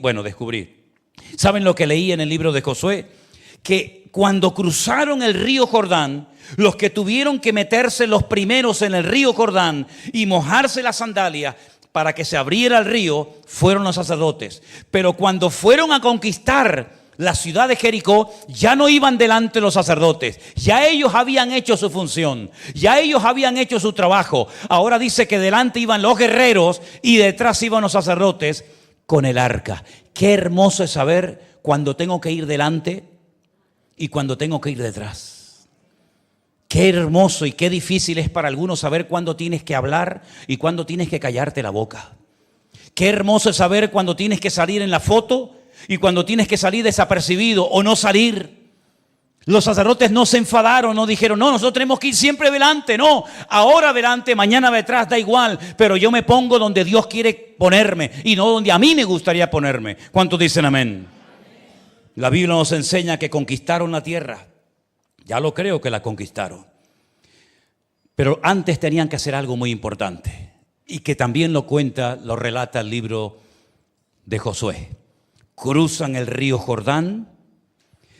¿Saben lo que leí en el libro de Josué? Que cuando cruzaron el río Jordán, los que tuvieron que meterse los primeros en el río Jordán y mojarse las sandalias para que se abriera el río fueron los sacerdotes. Pero cuando fueron a conquistar la ciudad de Jericó, ya no iban delante los sacerdotes. Ya ellos habían hecho su función. Ya ellos habían hecho su trabajo. Ahora dice que delante iban los guerreros y detrás iban los sacerdotes con el arca. Qué hermoso es saber cuando tengo que ir delante y cuando tengo que ir detrás. Qué hermoso y qué difícil es para algunos saber cuándo tienes que hablar y cuándo tienes que callarte la boca. Qué hermoso es saber cuándo tienes que salir en la foto y cuando tienes que salir desapercibido o no salir. Los sacerdotes no se enfadaron, no dijeron, no, nosotros tenemos que ir siempre delante, no, ahora delante, mañana detrás, da igual, pero yo me pongo donde Dios quiere ponerme y no donde a mí me gustaría ponerme. ¿Cuántos dicen amén? La Biblia nos enseña que conquistaron la tierra. Ya lo creo que la conquistaron. Pero antes tenían que hacer algo muy importante y que también lo relata el libro de Josué. Cruzan el río Jordán,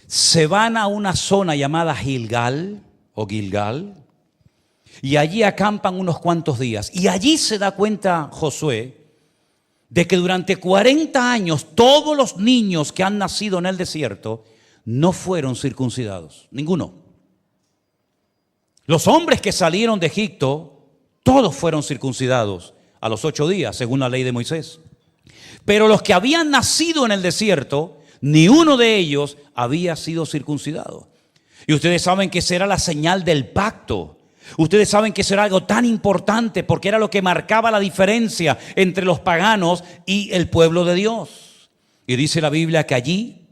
se van a una zona llamada Gilgal y allí acampan unos cuantos días. Y allí se da cuenta Josué de que durante 40 años todos los niños que han nacido en el desierto no fueron circuncidados, ninguno. Los hombres que salieron de Egipto, todos fueron circuncidados a los 8 días, según la ley de Moisés. Pero los que habían nacido en el desierto, ni uno de ellos había sido circuncidado. Y ustedes saben que esa era la señal del pacto. Ustedes saben que eso era algo tan importante porque era lo que marcaba la diferencia entre los paganos y el pueblo de Dios. Y dice la Biblia que allí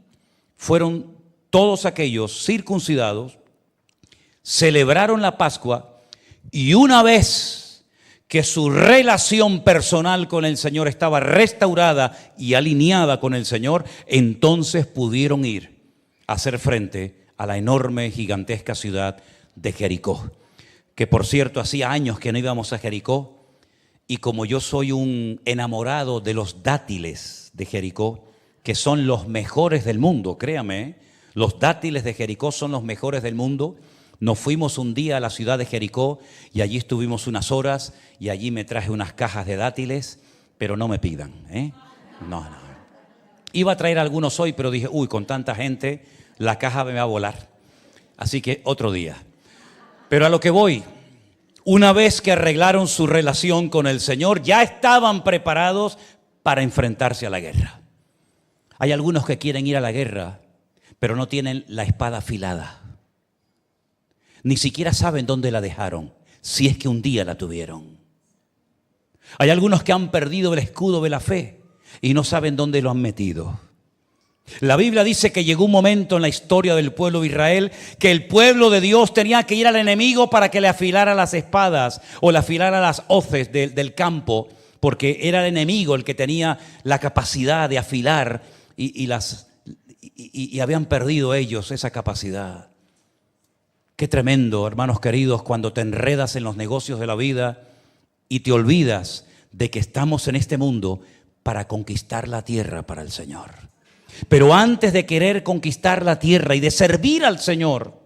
fueron todos aquellos circuncidados, celebraron la Pascua y una vez que su relación personal con el Señor estaba restaurada y alineada con el Señor, entonces pudieron ir a hacer frente a la enorme, gigantesca ciudad de Jericó. Que por cierto, hacía años que no íbamos a Jericó, y como yo soy un enamorado de los dátiles de Jericó, que son los mejores del mundo, créame, los dátiles de Jericó son los mejores del mundo. Nos fuimos un día a la ciudad de Jericó y allí estuvimos unas horas y allí me traje unas cajas de dátiles, pero no me pidan, No. Iba a traer algunos hoy, pero dije, con tanta gente, la caja me va a volar. Así que otro día. Pero a lo que voy, una vez que arreglaron su relación con el Señor, ya estaban preparados para enfrentarse a la guerra. Hay algunos que quieren ir a la guerra, pero no tienen la espada afilada. Ni siquiera saben dónde la dejaron, si es que un día la tuvieron. Hay algunos que han perdido el escudo de la fe y no saben dónde lo han metido. La Biblia dice que llegó un momento en la historia del pueblo de Israel que el pueblo de Dios tenía que ir al enemigo para que le afilara las espadas o le afilara las hoces del campo, porque era el enemigo el que tenía la capacidad de afilar y habían perdido ellos esa capacidad. Qué tremendo, hermanos queridos, cuando te enredas en los negocios de la vida y te olvidas de que estamos en este mundo para conquistar la tierra para el Señor. Pero antes de querer conquistar la tierra y de servir al Señor,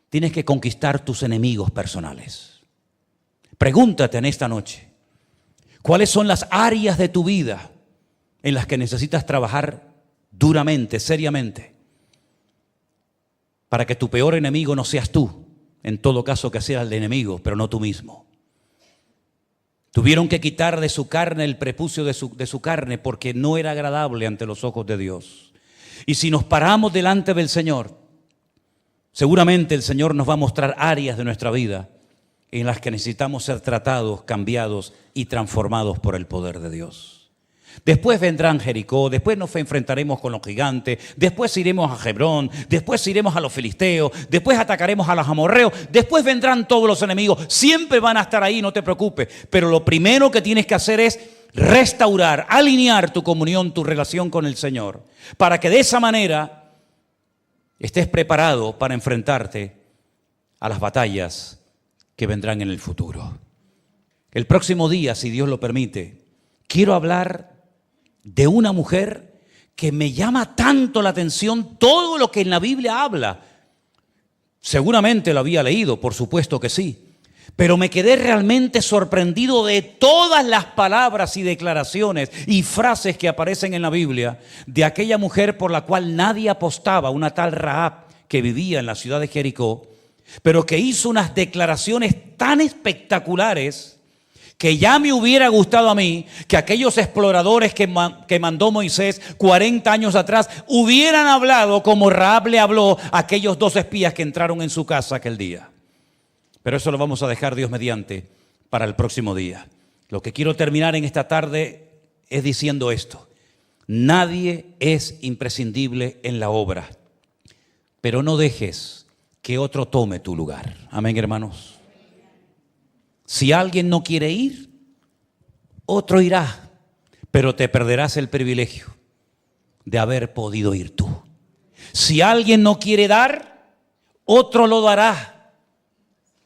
tienes que conquistar tus enemigos personales. Pregúntate en esta noche, ¿cuáles son las áreas de tu vida en las que necesitas trabajar duramente, seriamente? Para que tu peor enemigo no seas tú, en todo caso que seas el enemigo, pero no tú mismo. Tuvieron que quitar de su carne el prepucio de su carne porque no era agradable ante los ojos de Dios. Y si nos paramos delante del Señor, seguramente el Señor nos va a mostrar áreas de nuestra vida en las que necesitamos ser tratados, cambiados y transformados por el poder de Dios. Después vendrán Jericó, después nos enfrentaremos con los gigantes, después iremos a Hebrón, después iremos a los filisteos, después atacaremos a los amorreos, después vendrán todos los enemigos, siempre van a estar ahí, no te preocupes, pero lo primero que tienes que hacer es restaurar, alinear tu comunión, tu relación con el Señor, para que de esa manera estés preparado para enfrentarte a las batallas que vendrán en el futuro. El próximo día, si Dios lo permite, quiero hablar de una mujer que me llama tanto la atención todo lo que en la Biblia habla. Seguramente lo había leído, por supuesto que sí, pero me quedé realmente sorprendido de todas las palabras y declaraciones y frases que aparecen en la Biblia de aquella mujer por la cual nadie apostaba, una tal Rahab que vivía en la ciudad de Jericó, pero que hizo unas declaraciones tan espectaculares que ya me hubiera gustado a mí que aquellos exploradores que mandó Moisés 40 años atrás hubieran hablado como Rahab le habló a aquellos 2 espías que entraron en su casa aquel día. Pero eso lo vamos a dejar, Dios mediante, para el próximo día. Lo que quiero terminar en esta tarde es diciendo esto: nadie es imprescindible en la obra, pero no dejes que otro tome tu lugar. Amén, hermanos. Si alguien no quiere ir, otro irá, pero te perderás el privilegio de haber podido ir tú. Si alguien no quiere dar, otro lo dará,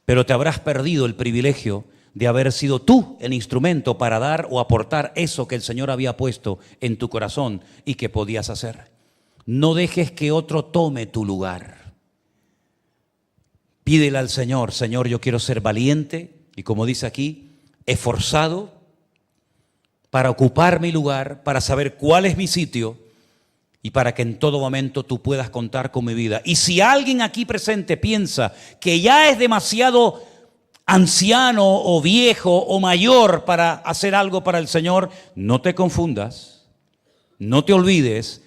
pero te habrás perdido el privilegio de haber sido tú el instrumento para dar o aportar eso que el Señor había puesto en tu corazón y que podías hacer. No dejes que otro tome tu lugar. Pídele al Señor: Señor, yo quiero ser valiente y, como dice aquí, esforzado para ocupar mi lugar, para saber cuál es mi sitio y para que en todo momento tú puedas contar con mi vida. Y si alguien aquí presente piensa que ya es demasiado anciano o viejo o mayor para hacer algo para el Señor, no te confundas, no te olvides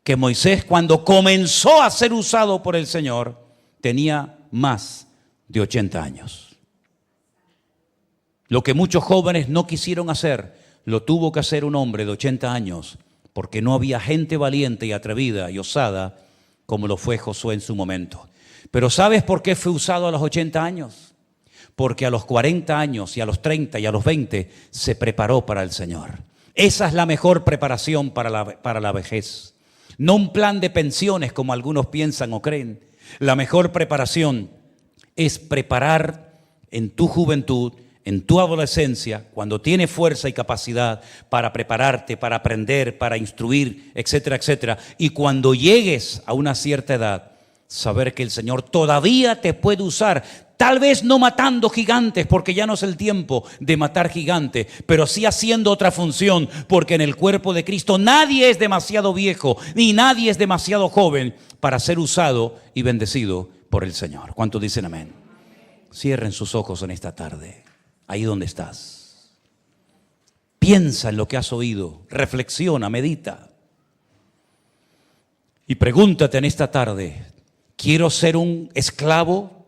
que Moisés, cuando comenzó a ser usado por el Señor, tenía más de 80 años. Lo que muchos jóvenes no quisieron hacer, lo tuvo que hacer un hombre de 80 años, porque no había gente valiente y atrevida y osada como lo fue Josué en su momento. Pero ¿sabes por qué fue usado a los 80 años? Porque a los 40 años y a los 30 y a los 20 se preparó para el Señor. Esa es la mejor preparación para la vejez. No un plan de pensiones como algunos piensan o creen. La mejor preparación es preparar en tu juventud, en tu adolescencia, cuando tienes fuerza y capacidad para prepararte, para aprender, para instruir, etcétera, etcétera. Y cuando llegues a una cierta edad, saber que el Señor todavía te puede usar. Tal vez no matando gigantes, porque ya no es el tiempo de matar gigantes, pero sí haciendo otra función, porque en el cuerpo de Cristo nadie es demasiado viejo, ni nadie es demasiado joven para ser usado y bendecido por el Señor. ¿Cuántos dicen amén? Cierren sus ojos en esta tarde, ahí donde estás. Piensa en lo que has oído, reflexiona, medita. Y pregúntate en esta tarde: ¿quiero ser un esclavo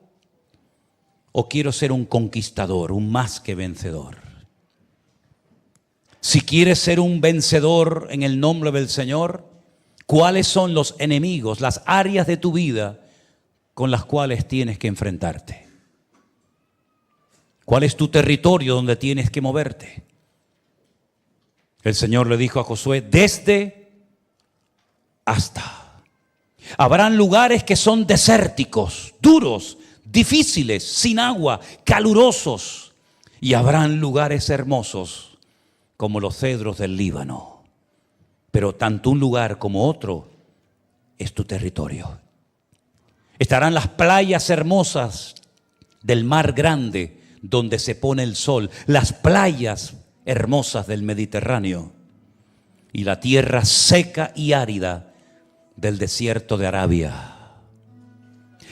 o quiero ser un conquistador, un más que vencedor? Si quieres ser un vencedor en el nombre del Señor, ¿cuáles son los enemigos, las áreas de tu vida con las cuales tienes que enfrentarte? ¿Cuál es tu territorio donde tienes que moverte? El Señor le dijo a Josué: desde hasta. Habrán lugares que son desérticos, duros, difíciles, sin agua, calurosos. Y habrán lugares hermosos como los cedros del Líbano. Pero tanto un lugar como otro es tu territorio. Estarán las playas hermosas del mar grande donde se pone el sol, las playas hermosas del Mediterráneo y la tierra seca y árida del desierto de Arabia.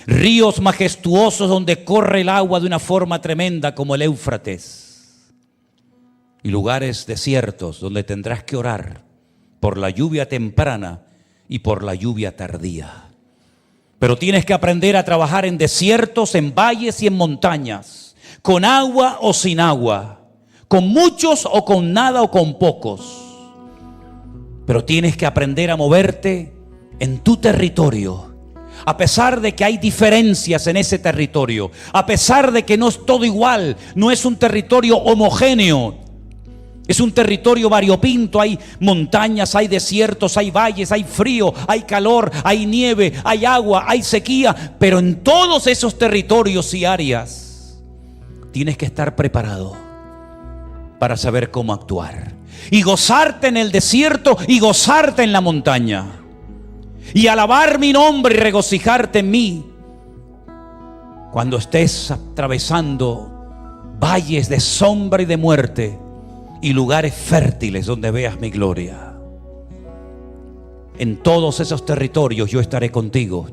Ríos majestuosos donde corre el agua de una forma tremenda como el Éufrates. Y lugares desiertos donde tendrás que orar por la lluvia temprana y por la lluvia tardía. Pero tienes que aprender a trabajar en desiertos, en valles y en montañas, con agua o sin agua, con muchos o con nada o con pocos. Pero tienes que aprender a moverte en tu territorio, a pesar de que hay diferencias en ese territorio, a pesar de que no es todo igual, no es un territorio homogéneo, es un territorio variopinto. Hay montañas, hay desiertos, hay valles, hay frío, hay calor, hay nieve, hay agua, hay sequía, pero en todos esos territorios y áreas tienes que estar preparado para saber cómo actuar y gozarte en el desierto y gozarte en la montaña. Y alabar mi nombre y regocijarte en mí cuando estés atravesando valles de sombra y de muerte y lugares fértiles donde veas mi gloria. En todos esos territorios yo estaré contigo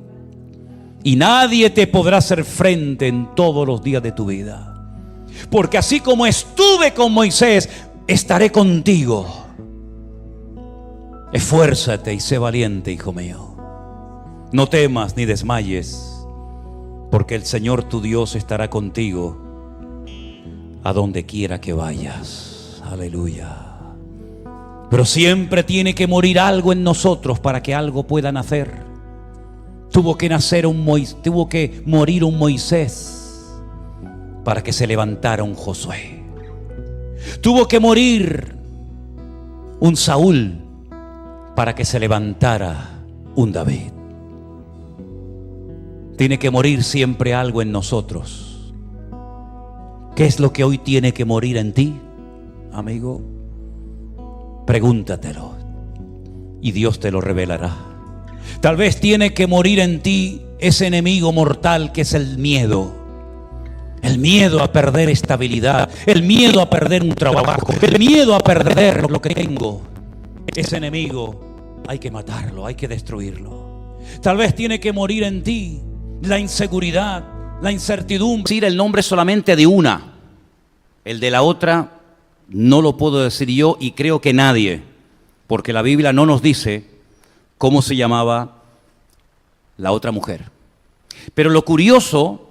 y nadie te podrá hacer frente en todos los días de tu vida. Porque así como estuve con Moisés, estaré contigo. Esfuérzate y sé valiente, hijo mío. No temas ni desmayes, porque el Señor tu Dios estará contigo a donde quiera que vayas. Aleluya. Pero siempre tiene que morir algo en nosotros para que algo pueda nacer. Tuvo que morir un Moisés para que se levantara un Josué. Tuvo que morir un Saúl para que se levantara un David. Tiene que morir siempre algo en nosotros. ¿Qué es lo que hoy tiene que morir en ti, amigo? Pregúntatelo y Dios te lo revelará. Tal vez tiene que morir en ti ese enemigo mortal que es el miedo. El miedo a perder estabilidad, el miedo a perder un trabajo, el miedo a perder lo que tengo. Ese enemigo hay que matarlo, hay que destruirlo. Tal vez tiene que morir en ti la inseguridad, la incertidumbre. Decir el nombre solamente de una, el de la otra no lo puedo decir yo y creo que nadie, porque la Biblia no nos dice cómo se llamaba la otra mujer. Pero lo curioso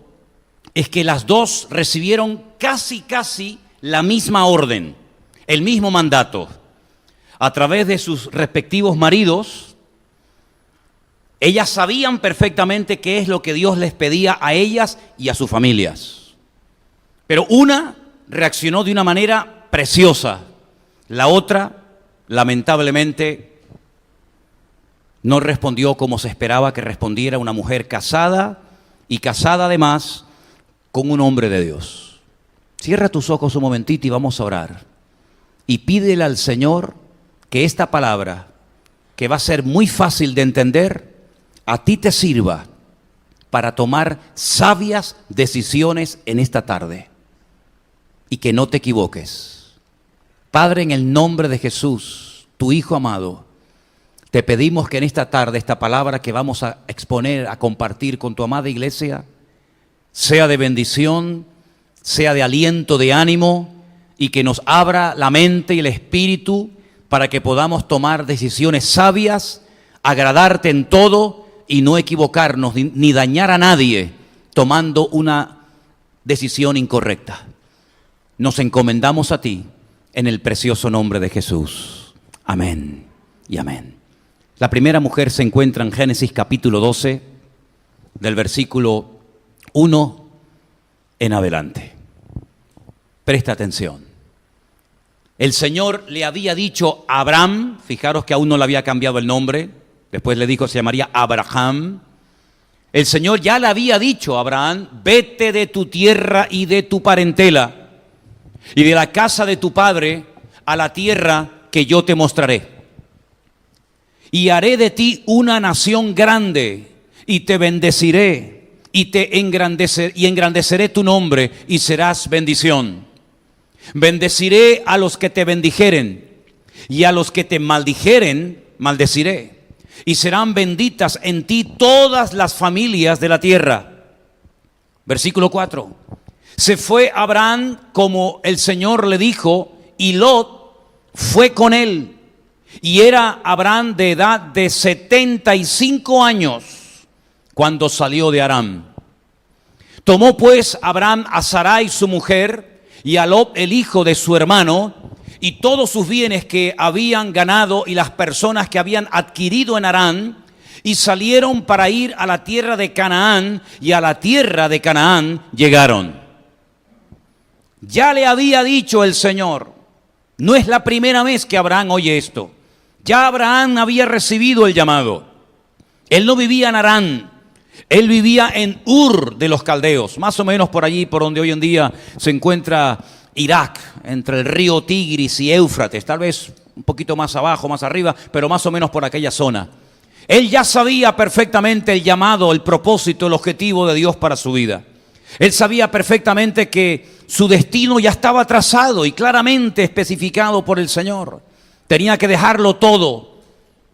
es que las dos recibieron casi la misma orden, el mismo mandato. A través de sus respectivos maridos, ellas sabían perfectamente qué es lo que Dios les pedía a ellas y a sus familias. Pero una reaccionó de una manera preciosa. La otra, lamentablemente, no respondió como se esperaba que respondiera una mujer casada y casada además con un hombre de Dios. Cierra tus ojos un momentito y vamos a orar. Y pídele al Señor que esta palabra, que va a ser muy fácil de entender, a ti te sirva para tomar sabias decisiones en esta tarde y que no te equivoques. Padre, en el nombre de Jesús, tu Hijo amado, te pedimos que en esta tarde esta palabra que vamos a exponer, a compartir con tu amada iglesia, sea de bendición, sea de aliento, de ánimo, y que nos abra la mente y el espíritu para que podamos tomar decisiones sabias, agradarte en todo y no equivocarnos ni dañar a nadie tomando una decisión incorrecta. Nos encomendamos a ti en el precioso nombre de Jesús. Amén y amén. La primera mujer se encuentra en Génesis capítulo 12, del versículo 1 en adelante. Presta atención. El Señor le había dicho a Abraham, fijaros que aún no le había cambiado el nombre, después le dijo se llamaría Abraham. El Señor ya le había dicho a Abraham, vete de tu tierra y de tu parentela y de la casa de tu padre a la tierra que yo te mostraré. Y haré de ti una nación grande y te bendeciré y engrandeceré tu nombre y serás bendición. Bendeciré a los que te bendijeren y a los que te maldijeren maldeciré. Y serán benditas en ti todas las familias de la tierra. Versículo 4. Se fue Abraham como el Señor le dijo, y Lot fue con él. Y era Abraham de edad de 75 años cuando salió de Aram. Tomó pues Abraham a Sarai su mujer y a Lot el hijo de su hermano, y todos sus bienes que habían ganado y las personas que habían adquirido en Harán, y salieron para ir a la tierra de Canaán, y a la tierra de Canaán llegaron. Ya le había dicho el Señor, no es la primera vez que Abraham oye esto. Ya Abraham había recibido el llamado. Él no vivía en Harán, él vivía en Ur de los Caldeos, más o menos por allí, por donde hoy en día se encuentra Irak, entre el río Tigris y Éufrates, tal vez un poquito más abajo, más arriba, pero más o menos por aquella zona. Él ya sabía perfectamente el llamado, el propósito, el objetivo de Dios para su vida. Él sabía perfectamente que su destino ya estaba trazado y claramente especificado por el Señor. Tenía que dejarlo todo: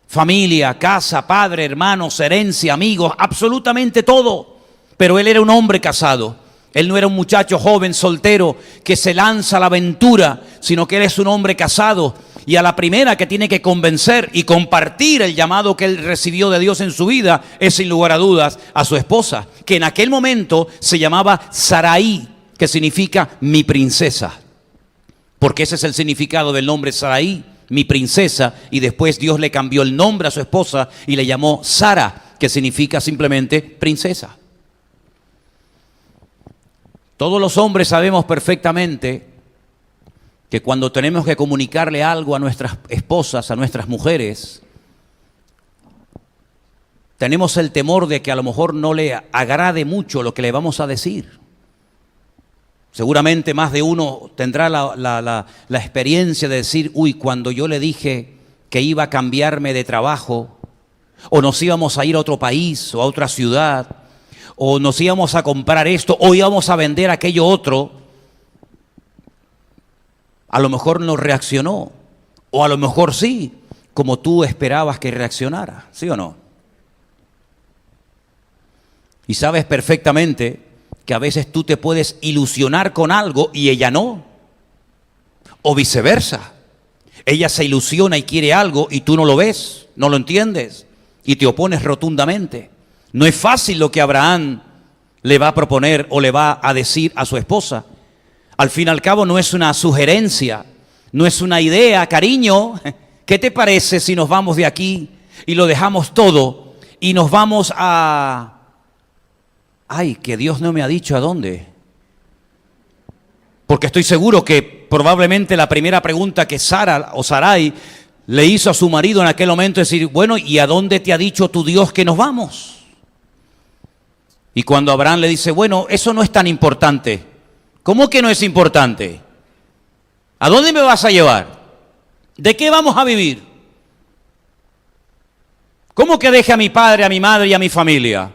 familia, casa, padre, hermanos, herencia, amigos, absolutamente todo. Pero él era un hombre casado. Él no era un muchacho joven, soltero, que se lanza a la aventura, sino que él es un hombre casado. Y a la primera que tiene que convencer y compartir el llamado que él recibió de Dios en su vida es, sin lugar a dudas, a su esposa, que en aquel momento se llamaba Sarai, que significa mi princesa. Porque ese es el significado del nombre Sarai, mi princesa, y después Dios le cambió el nombre a su esposa y le llamó Sara, que significa simplemente princesa. Todos los hombres sabemos perfectamente que cuando tenemos que comunicarle algo a nuestras esposas, a nuestras mujeres, tenemos el temor de que a lo mejor no le agrade mucho lo que le vamos a decir. Seguramente más de uno tendrá la experiencia de decir, uy, cuando yo le dije que iba a cambiarme de trabajo, o nos íbamos a ir a otro país o a otra ciudad, o nos íbamos a comprar esto, o íbamos a vender aquello otro, a lo mejor no reaccionó, o a lo mejor sí, como tú esperabas que reaccionara, ¿sí o no? Y sabes perfectamente que a veces tú te puedes ilusionar con algo y ella no, o viceversa. Ella se ilusiona y quiere algo y tú no lo ves, no lo entiendes y te opones rotundamente. No es fácil lo que Abraham le va a proponer o le va a decir a su esposa. Al fin y al cabo no es una sugerencia, no es una idea, cariño, ¿qué te parece si nos vamos de aquí y lo dejamos todo y nos vamos a... Ay, que Dios no me ha dicho a dónde. Porque estoy seguro que probablemente la primera pregunta que Sara o Sarai le hizo a su marido en aquel momento es decir, bueno, ¿y a dónde te ha dicho tu Dios que nos vamos? Y cuando Abraham le dice, bueno, eso no es tan importante. ¿Cómo que no es importante? ¿A dónde me vas a llevar? ¿De qué vamos a vivir? ¿Cómo que deje a mi padre, a mi madre y a mi familia?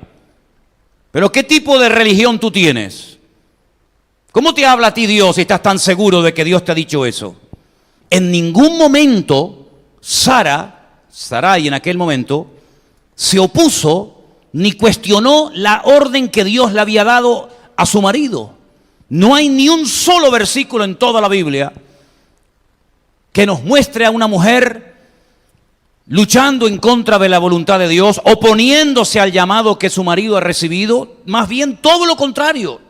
¿Pero qué tipo de religión tú tienes? ¿Cómo te habla a ti Dios si estás tan seguro de que Dios te ha dicho eso? En ningún momento Sarai en aquel momento, se opuso ni cuestionó la orden que Dios le había dado a su marido. No hay ni un solo versículo en toda la Biblia que nos muestre a una mujer luchando en contra de la voluntad de Dios, oponiéndose al llamado que su marido ha recibido, más bien todo lo contrario.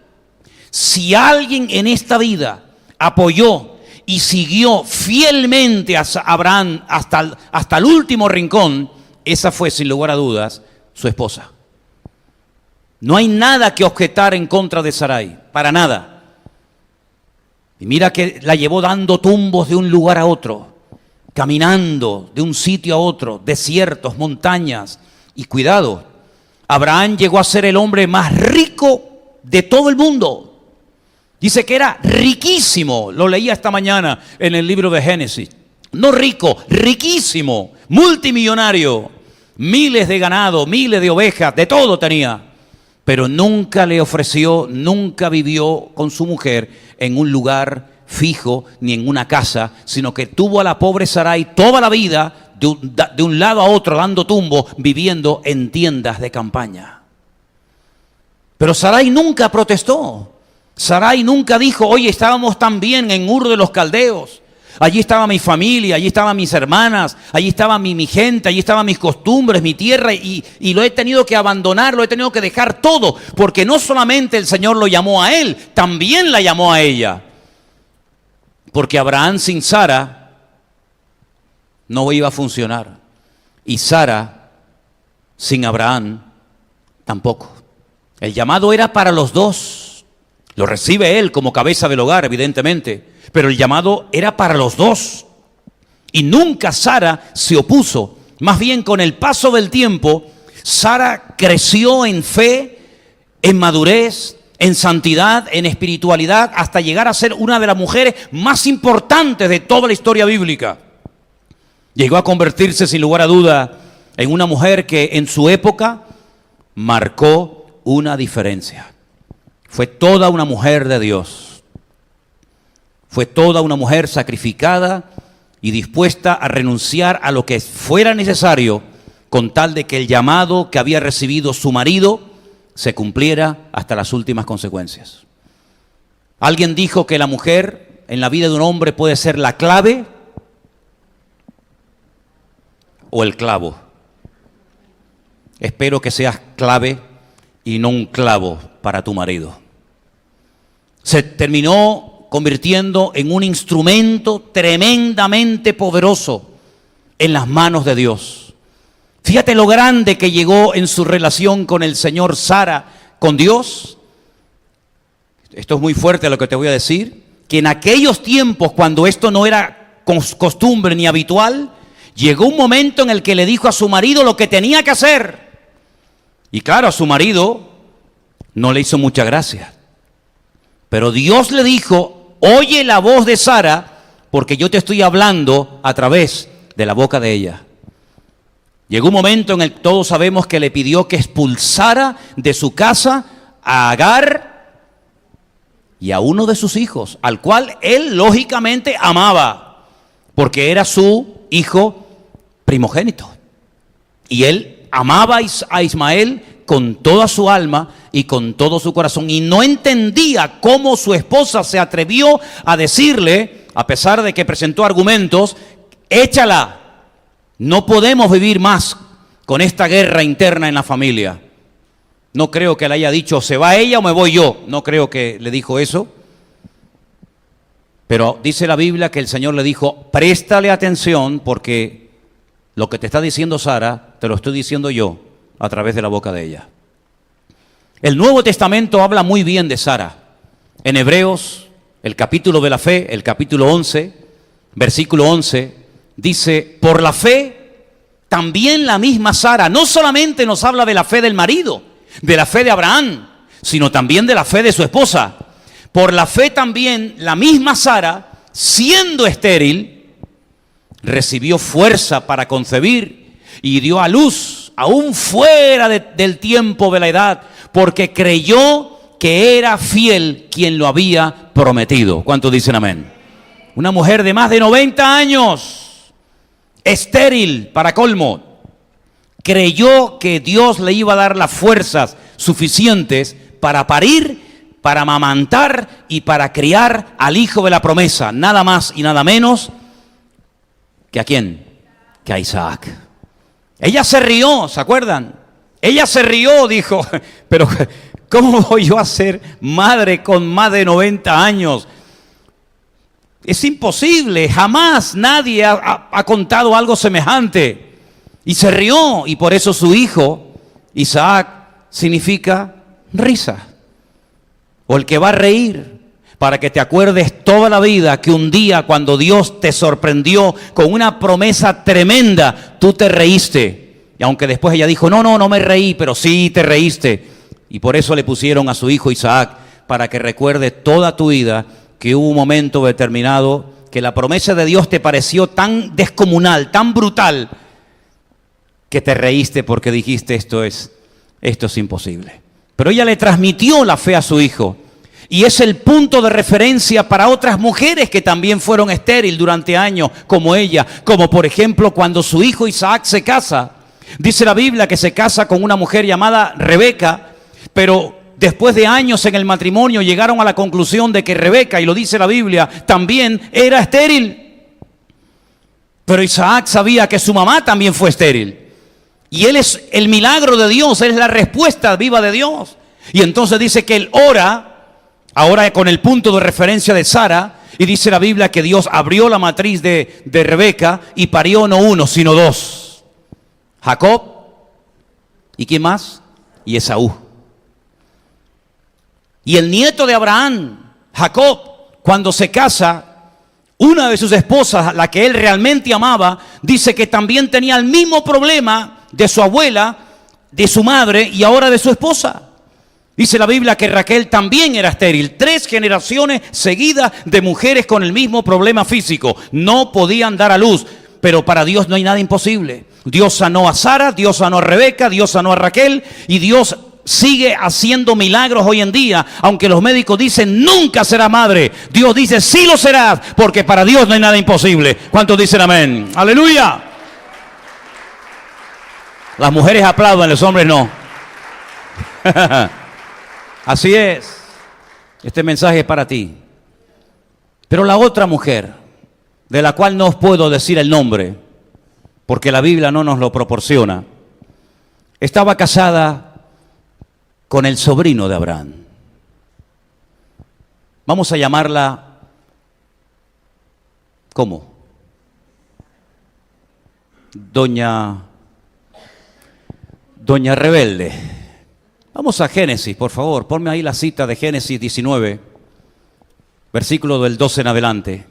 Si alguien en esta vida apoyó y siguió fielmente a Abraham hasta el último rincón, esa fue sin lugar a dudas su esposa. No hay nada que objetar en contra de Sarai, para nada. Y mira que la llevó dando tumbos de un lugar a otro, caminando de un sitio a otro, desiertos, montañas. Y cuidado, Abraham llegó a ser el hombre más rico de todo el mundo. Dice que era riquísimo, lo leía esta mañana en el libro de Génesis. No rico, riquísimo, multimillonario, miles de ganado, miles de ovejas, de todo tenía. Pero nunca le ofreció, nunca vivió con su mujer en un lugar fijo ni en una casa, sino que tuvo a la pobre Sarai toda la vida de un lado a otro dando tumbos, viviendo en tiendas de campaña. Pero Sarai nunca protestó. Sarai nunca dijo, oye, estábamos tan bien en Ur de los Caldeos. Allí estaba mi familia, allí estaban mis hermanas, allí estaba mi gente, allí estaban mis costumbres, mi tierra, y lo he tenido que abandonar, lo he tenido que dejar todo, porque no solamente el Señor lo llamó a él, también la llamó a ella. Porque Abraham sin Sara no iba a funcionar, y Sara sin Abraham tampoco. El llamado era para los dos. Lo recibe él como cabeza del hogar, evidentemente, pero el llamado era para los dos. Y nunca Sara se opuso. Más bien, con el paso del tiempo, Sara creció en fe, en madurez, en santidad, en espiritualidad, hasta llegar a ser una de las mujeres más importantes de toda la historia bíblica. Llegó a convertirse, sin lugar a duda, en una mujer que en su época marcó una diferencia. Fue toda una mujer de Dios. Fue toda una mujer sacrificada y dispuesta a renunciar a lo que fuera necesario con tal de que el llamado que había recibido su marido se cumpliera hasta las últimas consecuencias. Alguien dijo que la mujer en la vida de un hombre puede ser la clave o el clavo. Espero que seas clave y no un clavo para tu marido. Se terminó convirtiendo en un instrumento tremendamente poderoso en las manos de Dios. Fíjate lo grande que llegó en su relación con el Señor Sara, con Dios. Esto es muy fuerte lo que te voy a decir, que en aquellos tiempos, cuando esto no era costumbre ni habitual, llegó un momento en el que le dijo a su marido lo que tenía que hacer. Y claro, a su marido no le hizo mucha gracia. Pero Dios le dijo: oye la voz de Sara, porque yo te estoy hablando a través de la boca de ella. Llegó un momento en el que todos sabemos que le pidió que expulsara de su casa a Agar y a uno de sus hijos, al cual él lógicamente amaba, porque era su hijo primogénito. Y él amaba a Ismael con toda su alma y con todo su corazón, y no entendía cómo su esposa se atrevió a decirle, a pesar de que presentó argumentos: échala, no podemos vivir más con esta guerra interna en la familia. No creo que le haya dicho: se va ella o me voy yo. No creo que le dijo eso. Pero dice la Biblia que el Señor le dijo: préstale atención, porque lo que te está diciendo Sara, te lo estoy diciendo yo a través de la boca de ella. El Nuevo Testamento habla muy bien de Sara. En Hebreos, el capítulo de la fe, el capítulo 11, versículo 11, dice: por la fe, también la misma Sara no solamente nos habla de la fe del marido, de la fe de Abraham, sino también de la fe de su esposa. Por la fe también la misma Sara, siendo estéril, recibió fuerza para concebir y dio a luz, aún fuera del tiempo de la edad, porque creyó que era fiel quien lo había prometido. ¿Cuántos dicen amén? Una mujer de más de 90 años, estéril para colmo, creyó que Dios le iba a dar las fuerzas suficientes para parir, para amamantar y para criar al hijo de la promesa, nada más y nada menos que ¿a quién? Que a Isaac. Ella se rió, ¿se acuerdan? Ella se rió, dijo: pero ¿cómo voy yo a ser madre con más de 90 años? Es imposible, jamás nadie ha contado algo semejante. Y se rió, y por eso su hijo, Isaac, significa risa, o el que va a reír, para que te acuerdes toda la vida que un día, cuando Dios te sorprendió con una promesa tremenda, tú te reíste. Y aunque después ella dijo: no me reí, pero sí te reíste. Y por eso le pusieron a su hijo Isaac, para que recuerdes toda tu vida que hubo un momento determinado que la promesa de Dios te pareció tan descomunal, tan brutal, que te reíste porque dijiste: esto es imposible. Pero ella le transmitió la fe a su hijo, y es el punto de referencia para otras mujeres que también fueron estériles durante años como ella, como por ejemplo cuando su hijo Isaac se casa. Dice la Biblia que se casa con una mujer llamada Rebeca, pero después de años en el matrimonio llegaron a la conclusión de que Rebeca, y lo dice la Biblia, también era estéril. Pero Isaac sabía que su mamá también fue estéril. Y él es el milagro de Dios, él es la respuesta viva de Dios. Y entonces dice que él ora, ahora con el punto de referencia de Sara, y dice la Biblia que Dios abrió la matriz de Rebeca y parió no uno, sino dos. Jacob, ¿y quién más? Y Esaú. Y el nieto de Abraham, Jacob, cuando se casa, una de sus esposas, la que él realmente amaba, dice que también tenía el mismo problema de su abuela, de su madre y ahora de su esposa. Dice la Biblia que Raquel también era estéril. 3 generaciones seguidas de mujeres con el mismo problema físico. No podían dar a luz, pero para Dios no hay nada imposible. Dios sanó a Sara, Dios sanó a Rebeca, Dios sanó a Raquel, y Dios sigue haciendo milagros hoy en día. Aunque los médicos dicen: nunca será madre, Dios dice: sí lo serás, porque para Dios no hay nada imposible. ¿Cuántos dicen amén? ¡Aleluya! Las mujeres aplauden, los hombres no. Así es. Este mensaje es para ti. Pero la otra mujer, de la cual no os puedo decir el nombre, porque la Biblia no nos lo proporciona, estaba casada con el sobrino de Abraham. Vamos a llamarla, ¿cómo? Doña Doña Rebelde. Vamos a Génesis, por favor. Ponme ahí la cita de Génesis 19, versículo del 12 en adelante.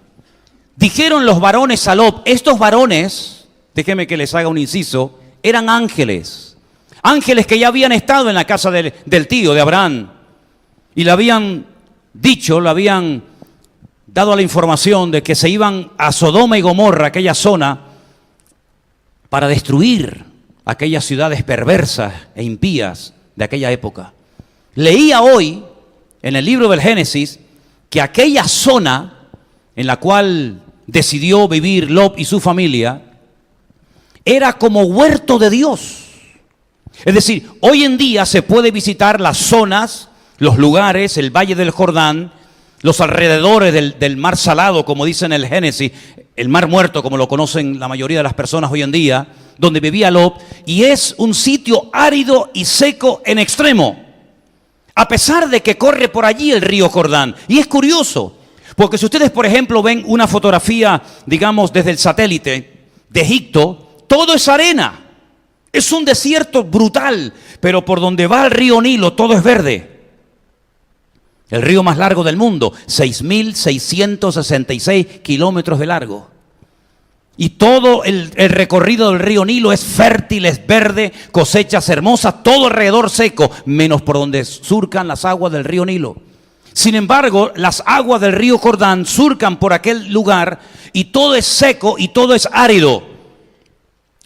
Dijeron los varones a Lot, estos varones, déjenme que les haga un inciso, eran ángeles. Ángeles que ya habían estado en la casa del tío de Abraham. Y le habían dicho, le habían dado la información de que se iban a Sodoma y Gomorra, aquella zona, para destruir aquellas ciudades perversas e impías de aquella época. Leía hoy en el libro del Génesis que aquella zona en la cual decidió vivir Lot y su familia era como huerto de Dios. Es decir, hoy en día se puede visitar las zonas, los lugares, el Valle del Jordán, los alrededores del mar salado, como dice en el Génesis, el mar muerto, como lo conocen la mayoría de las personas hoy en día, donde vivía Lot, y es un sitio árido y seco en extremo, a pesar de que corre por allí el río Jordán. Y es curioso, porque si ustedes, por ejemplo, ven una fotografía, digamos, desde el satélite de Egipto, todo es arena. Es un desierto brutal, pero por donde va el río Nilo todo es verde. El río más largo del mundo, 6.666 kilómetros de largo. Y todo el recorrido del río Nilo es fértil, es verde, cosechas hermosas, todo alrededor seco, menos por donde surcan las aguas del río Nilo. Sin embargo, las aguas del río Jordán surcan por aquel lugar y todo es seco y todo es árido.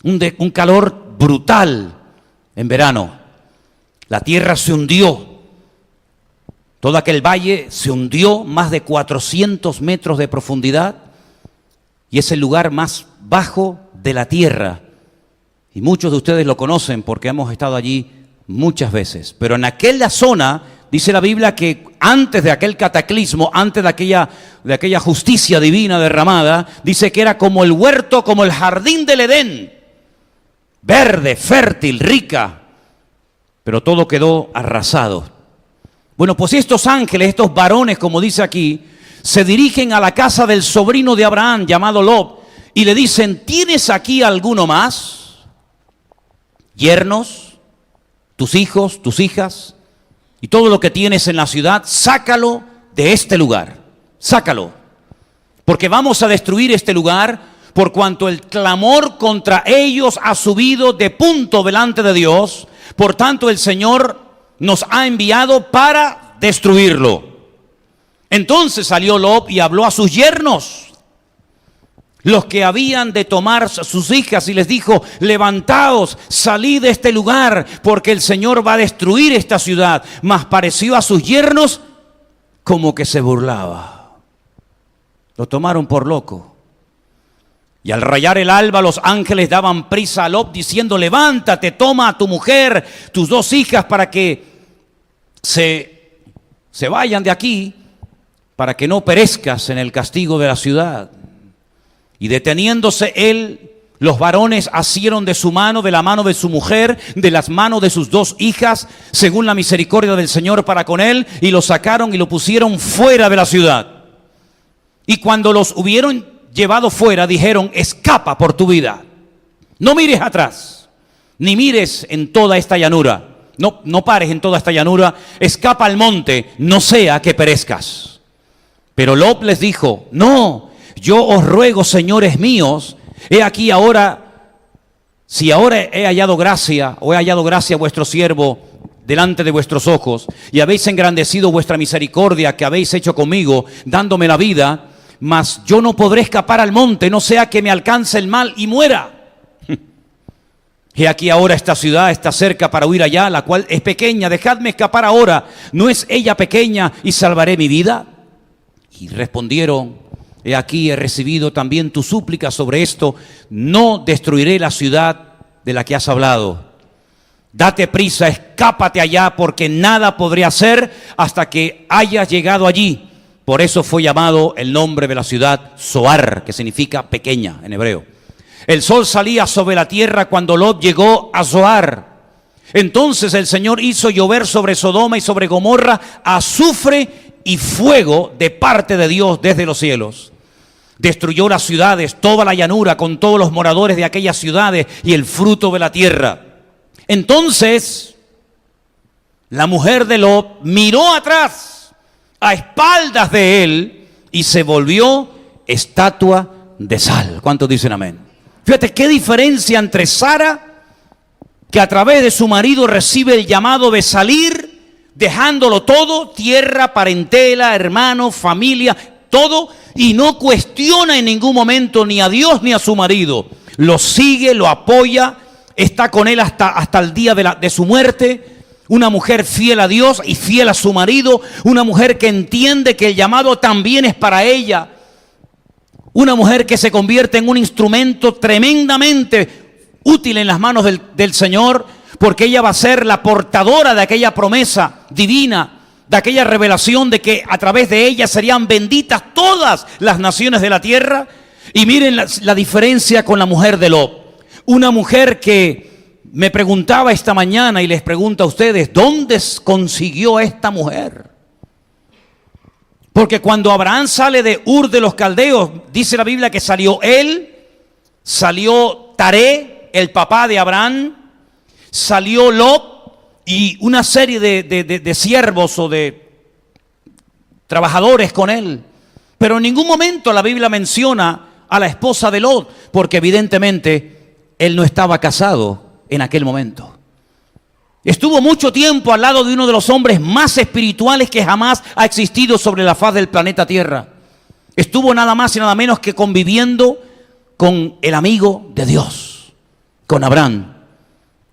Un calor brutal en verano. La tierra se hundió. Todo aquel valle se hundió, más de 400 metros de profundidad, y es el lugar más bajo de la tierra. Y muchos de ustedes lo conocen porque hemos estado allí muchas veces. Pero en aquella zona, dice la Biblia que antes de aquel cataclismo, antes de aquella justicia divina derramada, dice que era como el huerto, como el jardín del Edén. Verde, fértil, rica, pero todo quedó arrasado. Bueno, pues estos ángeles, estos varones, como dice aquí, se dirigen a la casa del sobrino de Abraham, llamado Lot, y le dicen, ¿tienes aquí alguno más? Yernos, tus hijos, tus hijas, y todo lo que tienes en la ciudad, sácalo de este lugar, sácalo, porque vamos a destruir este lugar, por cuanto el clamor contra ellos ha subido de punto delante de Dios. Por tanto, el Señor nos ha enviado para destruirlo. Entonces salió Lot y habló a sus yernos, los que habían de tomar sus hijas, y les dijo, levantaos, salid de este lugar, porque el Señor va a destruir esta ciudad. Mas pareció a sus yernos como que se burlaba. Lo tomaron por loco. Y al rayar el alba, los ángeles daban prisa a Lot, diciendo, levántate, toma a tu mujer, tus dos hijas, para que se vayan de aquí, para que no perezcas en el castigo de la ciudad. Y deteniéndose él, los varones asieron de su mano, de la mano de su mujer, de las manos de sus dos hijas, según la misericordia del Señor para con él, y lo sacaron y lo pusieron fuera de la ciudad. Y cuando los hubieron llevado fuera, dijeron, escapa por tu vida, no mires atrás, ni mires en toda esta llanura, no pares en toda esta llanura, escapa al monte, no sea que perezcas. Pero Lot les dijo, no, yo os ruego, señores míos, he aquí ahora, si ahora he hallado gracia, o he hallado gracia a vuestro siervo delante de vuestros ojos, y habéis engrandecido vuestra misericordia que habéis hecho conmigo, dándome la vida, mas yo no podré escapar al monte, no sea que me alcance el mal y muera. He aquí ahora esta ciudad está cerca para huir allá, la cual es pequeña, dejadme escapar ahora, ¿no es ella pequeña y salvaré mi vida? Y respondieron, he aquí he recibido también tu súplica sobre esto, no destruiré la ciudad de la que has hablado. Date prisa, escápate allá, porque nada podré hacer hasta que hayas llegado allí. Por eso fue llamado el nombre de la ciudad Zoar, que significa pequeña en hebreo. El sol salía sobre la tierra cuando Lot llegó a Zoar. Entonces el Señor hizo llover sobre Sodoma y sobre Gomorra azufre y fuego de parte de Dios desde los cielos. Destruyó las ciudades, toda la llanura, con todos los moradores de aquellas ciudades y el fruto de la tierra. Entonces, la mujer de Lot miró atrás, a espaldas de él, y se volvió estatua de sal. ¿Cuántos dicen amén? Fíjate qué diferencia entre Sara, que a través de su marido recibe el llamado de salir, dejándolo todo, tierra, parentela, hermanos, familia, todo, y no cuestiona en ningún momento ni a Dios ni a su marido. Lo sigue, lo apoya, está con él hasta el día de su muerte. Una mujer fiel a Dios y fiel a su marido. Una mujer que entiende que el llamado también es para ella. Una mujer que se convierte en un instrumento tremendamente útil en las manos del Señor, porque ella va a ser la portadora de aquella promesa divina, de aquella revelación de que a través de ella serían benditas todas las naciones de la tierra. Y miren la diferencia con la mujer de Lot. Una mujer que me preguntaba esta mañana y les pregunto a ustedes, ¿dónde consiguió esta mujer? Porque cuando Abraham sale de Ur de los Caldeos, dice la Biblia que salió él, salió Taré, el papá de Abraham, salió Lot y una serie de siervos o de trabajadores con él. Pero en ningún momento la Biblia menciona a la esposa de Lot, porque evidentemente él no estaba casado en aquel momento. Estuvo mucho tiempo al lado de uno de los hombres más espirituales que jamás ha existido sobre la faz del planeta Tierra. Estuvo nada más y nada menos que conviviendo con el amigo de Dios, con Abraham.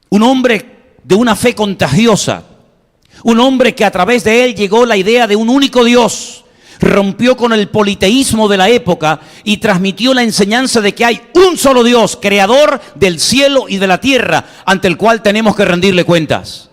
Un hombre de una fe contagiosa, un hombre que a través de él llegó la idea de un único Dios. Rompió con el politeísmo de la época y transmitió la enseñanza de que hay un solo Dios, creador del cielo y de la tierra, ante el cual tenemos que rendirle cuentas.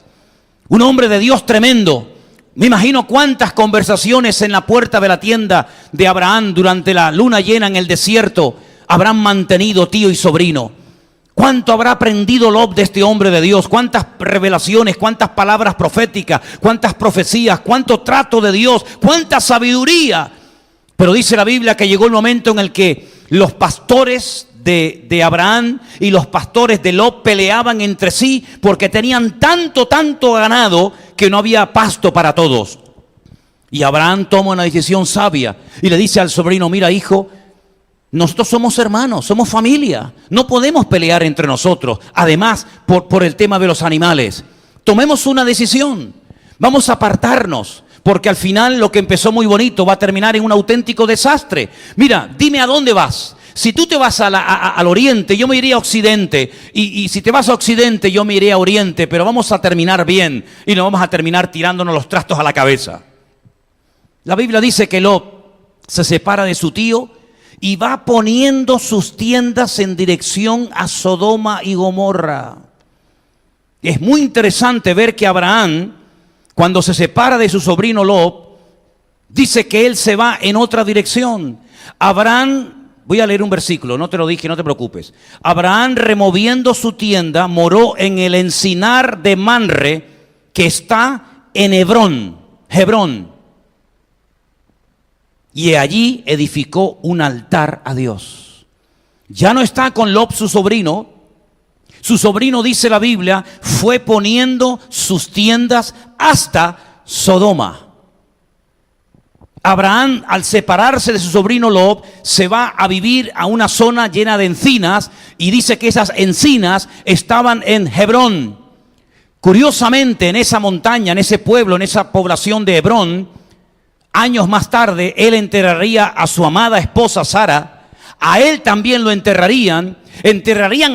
Un hombre de Dios tremendo. Me imagino cuántas conversaciones en la puerta de la tienda de Abraham durante la luna llena en el desierto habrán mantenido tío y sobrino. ¿Cuánto habrá aprendido Lot de este hombre de Dios? ¿Cuántas revelaciones, cuántas palabras proféticas, cuántas profecías, cuánto trato de Dios, cuánta sabiduría? Pero dice la Biblia que llegó el momento en el que los pastores de Abraham y los pastores de Lot peleaban entre sí porque tenían tanto ganado que no había pasto para todos. Y Abraham toma una decisión sabia y le dice al sobrino, mira hijo, nosotros somos hermanos, somos familia, no podemos pelear entre nosotros. Además, por el tema de los animales, tomemos una decisión, vamos a apartarnos, porque al final lo que empezó muy bonito va a terminar en un auténtico desastre. Mira, dime a dónde vas. Si tú te vas al oriente, yo me iré a occidente, y si te vas a occidente, yo me iré a oriente, pero vamos a terminar bien y no vamos a terminar tirándonos los trastos a la cabeza. La Biblia dice que Lot se separa de su tío y va poniendo sus tiendas en dirección a Sodoma y Gomorra. Es muy interesante ver que Abraham, cuando se separa de su sobrino Lot, dice que él se va en otra dirección. Abraham, voy a leer un versículo, no te lo dije, no te preocupes. Abraham, removiendo su tienda, moró en el encinar de Manre, que está en Hebrón. Y allí edificó un altar a Dios. Ya no está con Lot su sobrino. Su sobrino, dice la Biblia, fue poniendo sus tiendas hasta Sodoma. Abraham, al separarse de su sobrino Lot, se va a vivir a una zona llena de encinas y dice que esas encinas estaban en Hebrón. Curiosamente, en esa montaña, en ese pueblo, en esa población de Hebrón, años más tarde, él enterraría a su amada esposa Sara. A él también lo enterrarían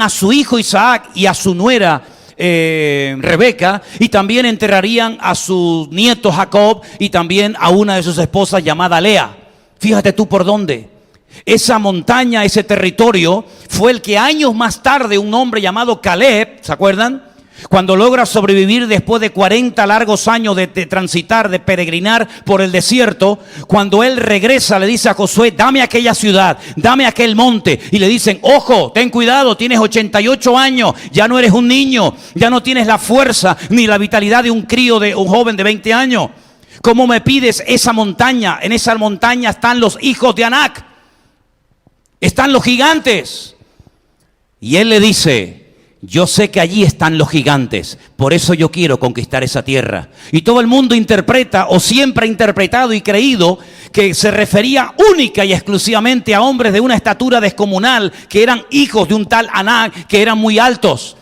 a su hijo Isaac y a su nuera Rebeca, y también enterrarían a su nieto Jacob y también a una de sus esposas llamada Lea. Fíjate tú por dónde. Esa montaña, ese territorio, fue el que años más tarde un hombre llamado Caleb, ¿se acuerdan? Cuando logra sobrevivir después de 40 largos años de transitar, de peregrinar por el desierto, cuando él regresa le dice a Josué, dame aquella ciudad, dame aquel monte. Y le dicen, ojo, ten cuidado, tienes 88 años, ya no eres un niño, ya no tienes la fuerza ni la vitalidad de un crío, de un joven de 20 años. ¿Cómo me pides esa montaña? En esa montaña están los hijos de Anac, están los gigantes. Y él le dice, yo sé que allí están los gigantes, por eso yo quiero conquistar esa tierra. Y todo el mundo interpreta, o siempre ha interpretado y creído, que se refería única y exclusivamente a hombres de una estatura descomunal, que eran hijos de un tal Anak, que eran muy altos.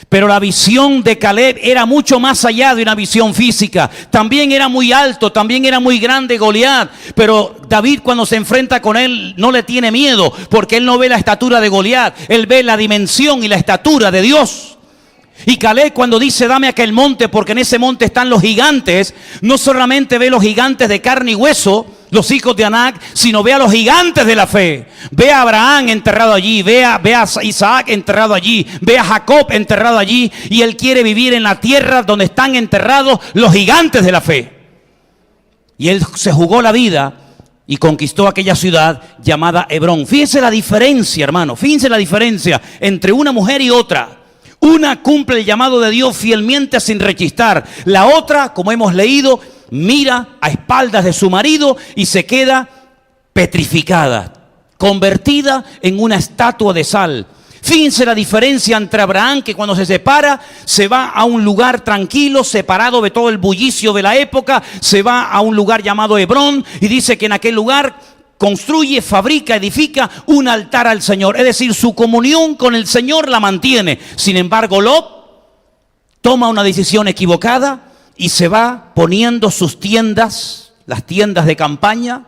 Pero la visión de Caleb era mucho más allá de una visión física. También era muy alto, también era muy grande Goliat. Pero David, cuando se enfrenta con él, no le tiene miedo, porque él no ve la estatura de Goliat, él ve la dimensión y la estatura de Dios. Y Caleb, cuando dice dame aquel monte, porque en ese monte están los gigantes, no solamente ve los gigantes de carne y hueso, los hijos de Anak, sino ve a los gigantes de la fe. Ve a Abraham enterrado allí, ve a Isaac enterrado allí, ve a Jacob enterrado allí, y él quiere vivir en la tierra donde están enterrados los gigantes de la fe. Y él se jugó la vida y conquistó aquella ciudad llamada Hebrón. Fíjense la diferencia, hermano, fíjense la diferencia entre una mujer y otra. Una cumple el llamado de Dios fielmente sin rechistar. La otra, como hemos leído, mira a espaldas de su marido y se queda petrificada, convertida en una estatua de sal. Fíjense la diferencia entre Abraham, que cuando se separa, se va a un lugar tranquilo, separado de todo el bullicio de la época, se va a un lugar llamado Hebrón y dice que en aquel lugar construye, fabrica, edifica un altar al Señor. Es decir, su comunión con el Señor la mantiene. Sin embargo, Lot toma una decisión equivocada y se va poniendo sus tiendas, las tiendas de campaña,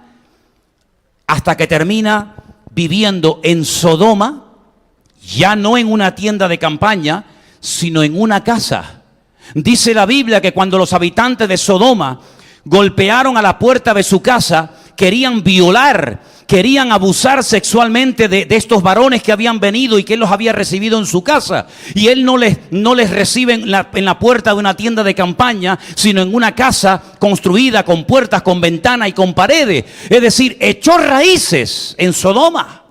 hasta que termina viviendo en Sodoma, ya no en una tienda de campaña, sino en una casa. Dice la Biblia que cuando los habitantes de Sodoma golpearon a la puerta de su casa, querían violar, querían abusar sexualmente de estos varones que habían venido y que él los había recibido en su casa. Y él no les recibe en la puerta de una tienda de campaña, sino en una casa construida con puertas, con ventanas y con paredes. Es decir, echó raíces en Sodoma.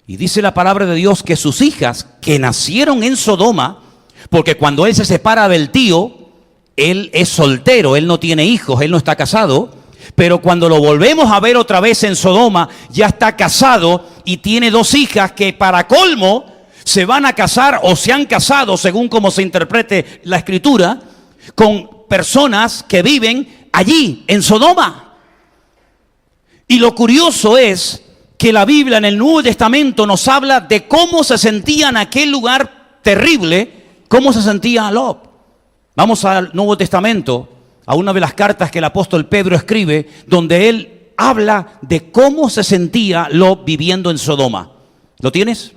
Y dice la palabra de Dios que sus hijas, que nacieron en Sodoma, porque cuando él se separa del tío, él es soltero, él no tiene hijos, él no está casado, pero cuando lo volvemos a ver otra vez en Sodoma, ya está casado y tiene dos hijas que para colmo se van a casar o se han casado, según como se interprete la escritura, con personas que viven allí, en Sodoma. Y lo curioso es que la Biblia en el Nuevo Testamento nos habla de cómo se sentía en aquel lugar terrible, cómo se sentía Lot. Vamos al Nuevo Testamento, a una de las cartas que el apóstol Pedro escribe, donde él habla de cómo se sentía Lot viviendo en Sodoma. ¿Lo tienes?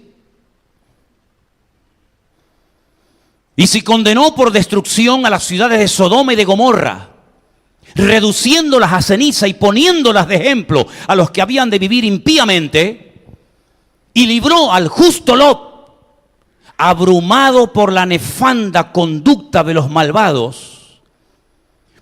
Y si condenó por destrucción a las ciudades de Sodoma y de Gomorra, reduciéndolas a ceniza y poniéndolas de ejemplo a los que habían de vivir impíamente, y libró al justo Lot, abrumado por la nefanda conducta de los malvados,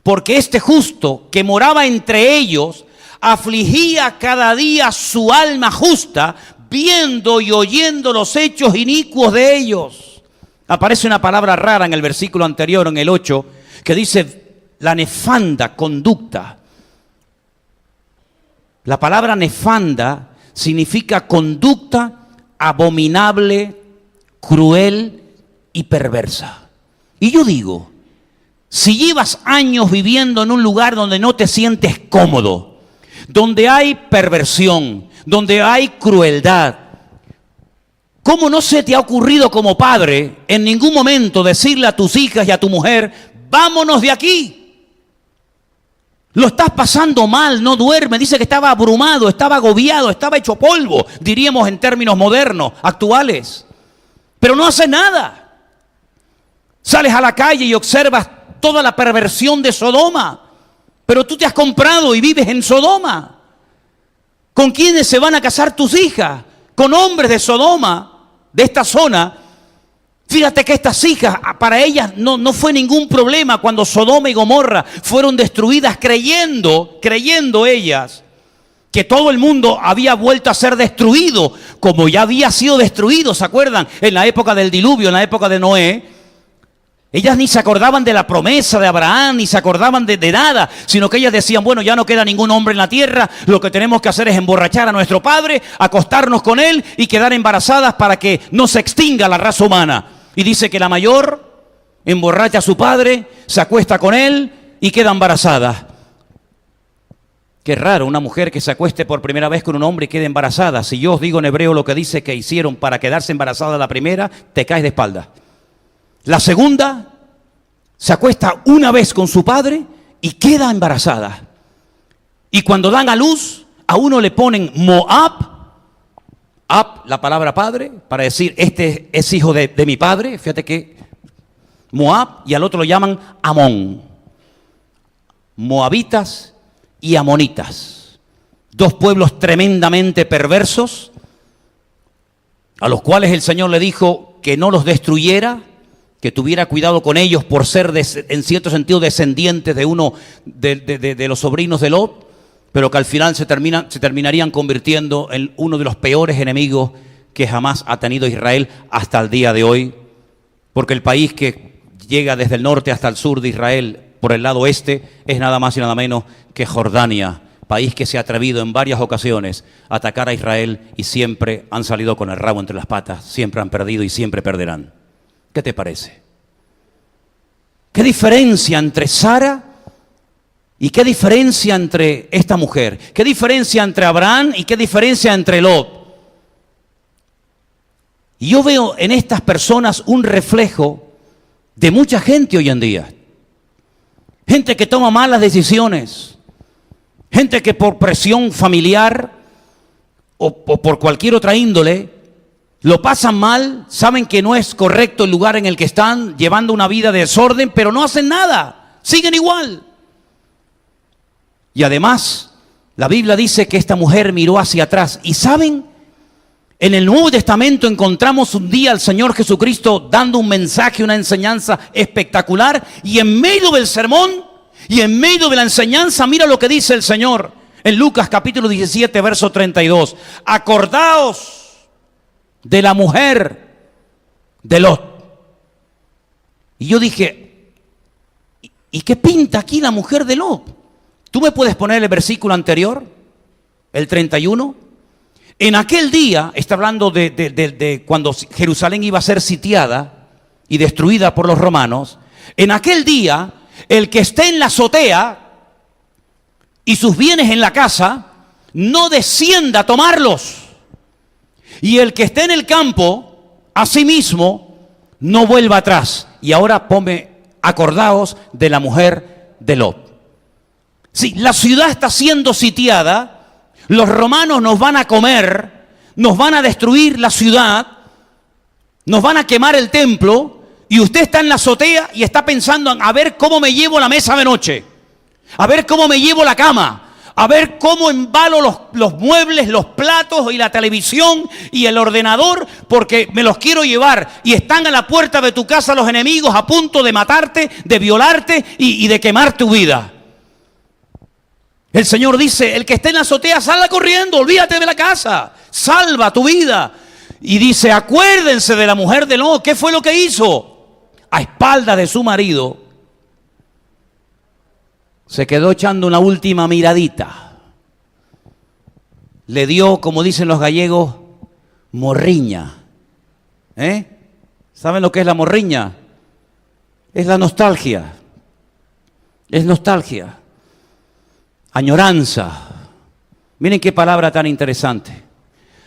porque este justo que moraba entre ellos afligía cada día su alma justa, viendo y oyendo los hechos inicuos de ellos. Aparece una palabra rara en el versículo anterior, en el 8, que dice la nefanda conducta. La palabra nefanda significa conducta abominable, cruel y perversa. Y yo digo, si llevas años viviendo en un lugar donde no te sientes cómodo, donde hay perversión, donde hay crueldad, ¿cómo no se te ha ocurrido como padre en ningún momento decirle a tus hijas y a tu mujer, vámonos de aquí? Lo estás pasando mal, no duerme. Dice que estaba abrumado, estaba agobiado, estaba hecho polvo, diríamos en términos modernos, actuales. Pero no hace nada. Sales a la calle y observas toda la perversión de Sodoma. Pero tú te has comprado y vives en Sodoma. ¿Con quiénes se van a casar tus hijas? Con hombres de Sodoma, de esta zona. Fíjate que estas hijas, para ellas no fue ningún problema cuando Sodoma y Gomorra fueron destruidas, creyendo ellas que todo el mundo había vuelto a ser destruido, como ya había sido destruido, ¿se acuerdan? En la época del diluvio, en la época de Noé, Ellas ni se acordaban de la promesa de Abraham, ni se acordaban de nada, sino que ellas decían, bueno, ya no queda ningún hombre en la tierra, lo que tenemos que hacer es emborrachar a nuestro padre, acostarnos con él y quedar embarazadas para que no se extinga la raza humana. Y dice que la mayor emborracha a su padre, se acuesta con él y queda embarazada. Qué raro, una mujer que se acueste por primera vez con un hombre y quede embarazada. Si yo os digo en hebreo lo que dice que hicieron para quedarse embarazada la primera, te caes de espalda. La segunda se acuesta una vez con su padre y queda embarazada. Y cuando dan a luz, a uno le ponen Moab, Ab, la palabra padre, para decir, este es hijo de mi padre. Fíjate que Moab, y al otro lo llaman Amón. Moabitas y amonitas. Dos pueblos tremendamente perversos, a los cuales el Señor le dijo que no los destruyera, que tuviera cuidado con ellos por ser en cierto sentido descendientes de uno de los sobrinos de Lot, pero que al final se terminarían convirtiendo en uno de los peores enemigos que jamás ha tenido Israel hasta el día de hoy, porque el país que llega desde el norte hasta el sur de Israel por el lado este es nada más y nada menos que Jordania, país que se ha atrevido en varias ocasiones a atacar a Israel y siempre han salido con el rabo entre las patas, siempre han perdido y siempre perderán. ¿Qué te parece? ¿Qué diferencia entre Sara y qué diferencia entre esta mujer? ¿Qué diferencia entre Abraham y qué diferencia entre Lot? Y yo veo en estas personas un reflejo de mucha gente hoy en día. Gente que toma malas decisiones, gente que por presión familiar o por cualquier otra índole lo pasan mal, saben que no es correcto el lugar en el que están, llevando una vida de desorden, pero no hacen nada, siguen igual. Y además, la Biblia dice que esta mujer miró hacia atrás. Y ¿saben? En el Nuevo Testamento encontramos un día al Señor Jesucristo dando un mensaje, una enseñanza espectacular. Y en medio del sermón y en medio de la enseñanza, mira lo que dice el Señor en Lucas capítulo 17, verso 32. Acordaos de la mujer de Lot. Y yo dije, ¿y qué pinta aquí la mujer de Lot? ¿Tú me puedes poner el versículo anterior? El 31. En aquel día, está hablando de cuando Jerusalén iba a ser sitiada y destruida por los romanos. En aquel día, el que esté en la azotea y sus bienes en la casa, no descienda a tomarlos. Y el que esté en el campo, asimismo, no vuelva atrás. Y ahora acordaos de la mujer de Lot. Sí, la ciudad está siendo sitiada. Los romanos nos van a comer, nos van a destruir la ciudad, nos van a quemar el templo, y usted está en la azotea y está pensando a ver cómo me llevo la mesa de noche, a ver cómo me llevo la cama, a ver cómo embalo los muebles, los platos y la televisión y el ordenador, porque me los quiero llevar. Y están a la puerta de tu casa los enemigos a punto de matarte, de violarte y de quemar tu vida. El Señor dice, el que esté en la azotea, salga corriendo, olvídate de la casa, salva tu vida. Y dice, acuérdense de la mujer de Lot. ¿Qué fue lo que hizo? A espaldas de su marido, se quedó echando una última miradita. Le dio, como dicen los gallegos, morriña. ¿Saben lo que es la morriña? Es la nostalgia. Es nostalgia. Añoranza. Miren qué palabra tan interesante.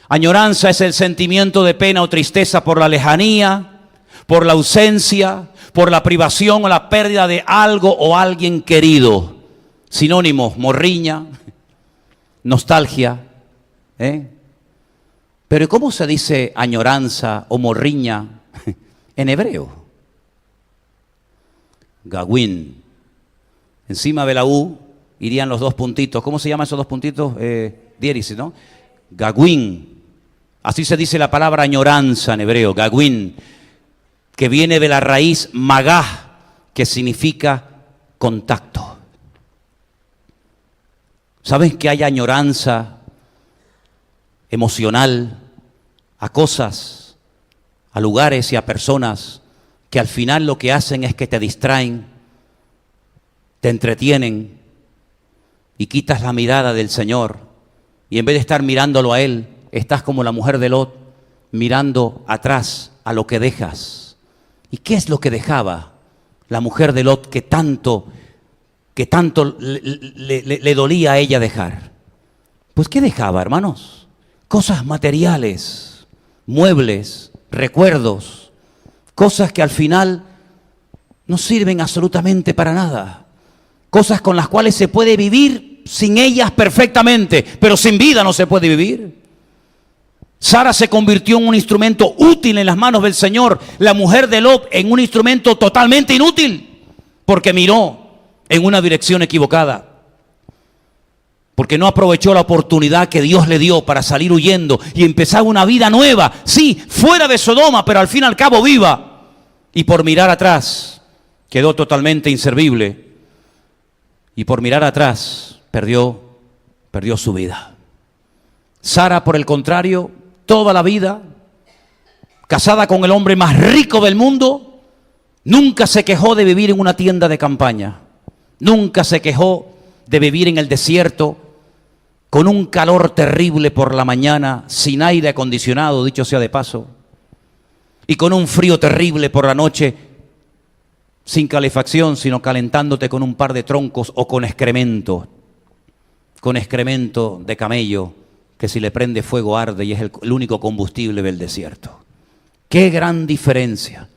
Añoranza es el sentimiento de pena o tristeza por la lejanía, por la ausencia, por la privación o la pérdida de algo o alguien querido. Sinónimos, morriña, nostalgia. Pero ¿cómo se dice añoranza o morriña en hebreo? Gawin. Encima de la U irían los dos puntitos. ¿Cómo se llaman esos dos puntitos? Diéresis, ¿no? Gawin. Así se dice la palabra añoranza en hebreo, gawin, que viene de la raíz magá, que significa contacto. ¿Saben que hay añoranza emocional a cosas, a lugares y a personas que al final lo que hacen es que te distraen, te entretienen y quitas la mirada del Señor. Y en vez de estar mirándolo a Él, estás como la mujer de Lot, mirando atrás a lo que dejas. ¿Y qué es lo que dejaba la mujer de Lot que tanto le dolía a ella dejar? Pues ¿qué dejaba, hermanos? Cosas materiales, muebles, recuerdos, cosas que al final no sirven absolutamente para nada. Cosas con las cuales se puede vivir sin ellas perfectamente, pero sin vida no se puede vivir. Sara se convirtió en un instrumento útil en las manos del Señor. La mujer de Lot en un instrumento totalmente inútil, porque miró en una dirección equivocada, porque no aprovechó la oportunidad que Dios le dio para salir huyendo y empezar una vida nueva, sí, fuera de Sodoma, pero al fin y al cabo viva. Y por mirar atrás quedó totalmente inservible, y por mirar atrás perdió su vida. Sara, por el contrario, toda la vida, casada con el hombre más rico del mundo, nunca se quejó de vivir en una tienda de campaña. Nunca se quejó de vivir en el desierto, con un calor terrible por la mañana, sin aire acondicionado, dicho sea de paso, y con un frío terrible por la noche, sin calefacción, sino calentándote con un par de troncos o con excremento de camello, que si le prende fuego arde y es el único combustible del desierto. ¡Qué gran diferencia!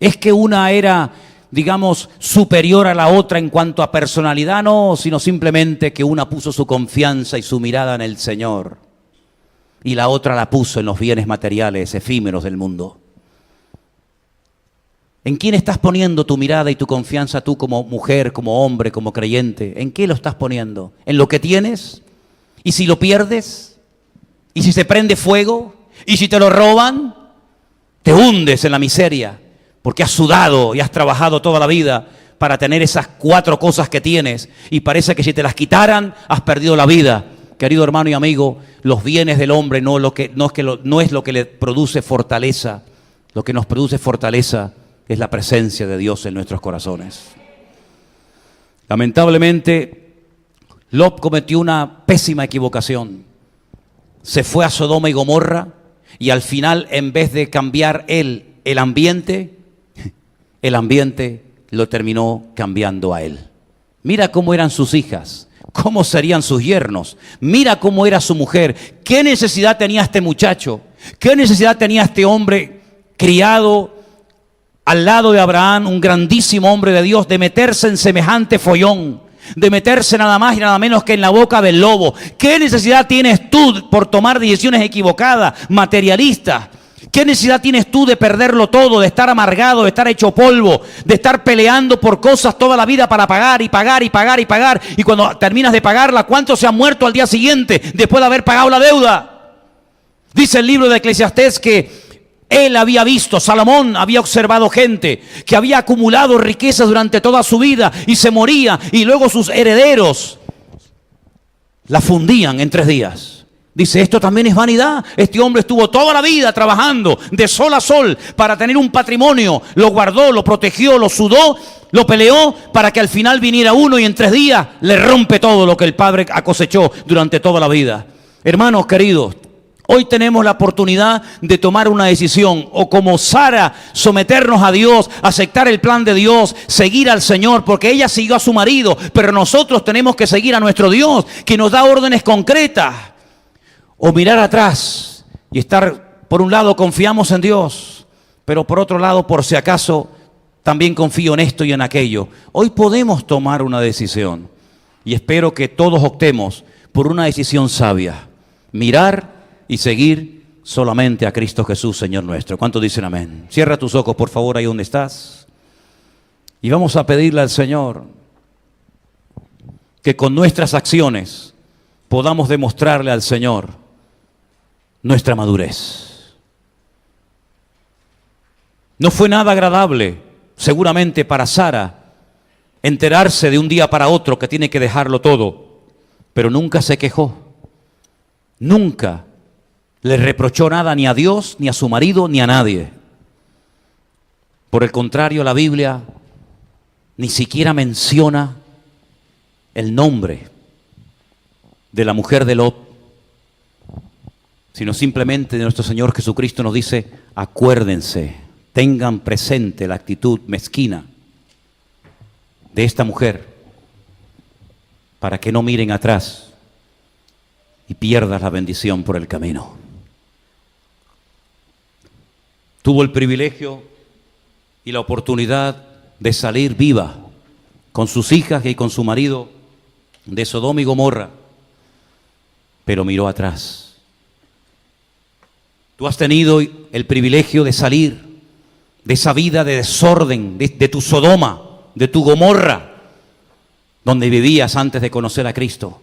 Es que una era, digamos, superior a la otra en cuanto a personalidad, no, sino simplemente que una puso su confianza y su mirada en el Señor y la otra la puso en los bienes materiales efímeros del mundo. ¿En quién estás poniendo tu mirada y tu confianza tú como mujer, como hombre, como creyente? ¿En qué lo estás poniendo? ¿En lo que tienes? ¿Y si lo pierdes? ¿Y si se prende fuego? ¿Y si te lo roban? Te hundes en la miseria, porque has sudado y has trabajado toda la vida para tener esas 4 cosas que tienes, y parece que si te las quitaran, has perdido la vida. Querido hermano y amigo, los bienes del hombre no es lo que le produce fortaleza. Lo que nos produce fortaleza es la presencia de Dios en nuestros corazones. Lamentablemente, Lot cometió una pésima equivocación. Se fue a Sodoma y Gomorra, y al final, en vez de cambiar el ambiente lo terminó cambiando a él. Mira cómo eran sus hijas, cómo serían sus yernos, mira cómo era su mujer. ¿Qué necesidad tenía este muchacho? ¿Qué necesidad tenía este hombre criado al lado de Abraham, un grandísimo hombre de Dios, de meterse en semejante follón, de meterse nada más y nada menos que en la boca del lobo? ¿Qué necesidad tienes tú por tomar decisiones equivocadas, materialistas? ¿Qué necesidad tienes tú de perderlo todo, de estar amargado, de estar hecho polvo, de estar peleando por cosas toda la vida para pagar y pagar y pagar y pagar? Y cuando terminas de pagarla, ¿cuántos se han muerto al día siguiente después de haber pagado la deuda? Dice el libro de Eclesiastés que él había visto, Salomón había observado gente que había acumulado riquezas durante toda su vida y se moría, y luego sus herederos la fundían en 3 días. Dice, esto también es vanidad. Este hombre estuvo toda la vida trabajando de sol a sol para tener un patrimonio. Lo guardó, lo protegió, lo sudó, lo peleó para que al final viniera uno y en 3 días le rompe todo lo que el padre cosechó durante toda la vida. Hermanos queridos, hoy tenemos la oportunidad de tomar una decisión, o como Sara, someternos a Dios, aceptar el plan de Dios, seguir al Señor, porque ella siguió a su marido, pero nosotros tenemos que seguir a nuestro Dios, que nos da órdenes concretas. O mirar atrás y estar, por un lado confiamos en Dios, pero por otro lado, por si acaso, también confío en esto y en aquello. Hoy podemos tomar una decisión, y espero que todos optemos por una decisión sabia: mirar y seguir solamente a Cristo Jesús, Señor nuestro. ¿Cuántos dicen amén? Cierra tus ojos, por favor, ahí donde estás, y vamos a pedirle al Señor que con nuestras acciones podamos demostrarle al Señor nuestra madurez. No fue nada agradable, seguramente, para Sara enterarse de un día para otro que tiene que dejarlo todo, pero nunca se quejó, nunca le reprochó nada, ni a Dios, ni a su marido, ni a nadie. Por el contrario, la Biblia ni siquiera menciona el nombre de la mujer de Lot, sino simplemente nuestro Señor Jesucristo nos dice: acuérdense, tengan presente la actitud mezquina de esta mujer, para que no miren atrás y pierdas la bendición por el camino. Tuvo el privilegio y la oportunidad de salir viva con sus hijas y con su marido de Sodoma y Gomorra, pero miró atrás. Tú has tenido el privilegio de salir de esa vida de desorden, de tu Sodoma, de tu Gomorra, donde vivías antes de conocer a Cristo.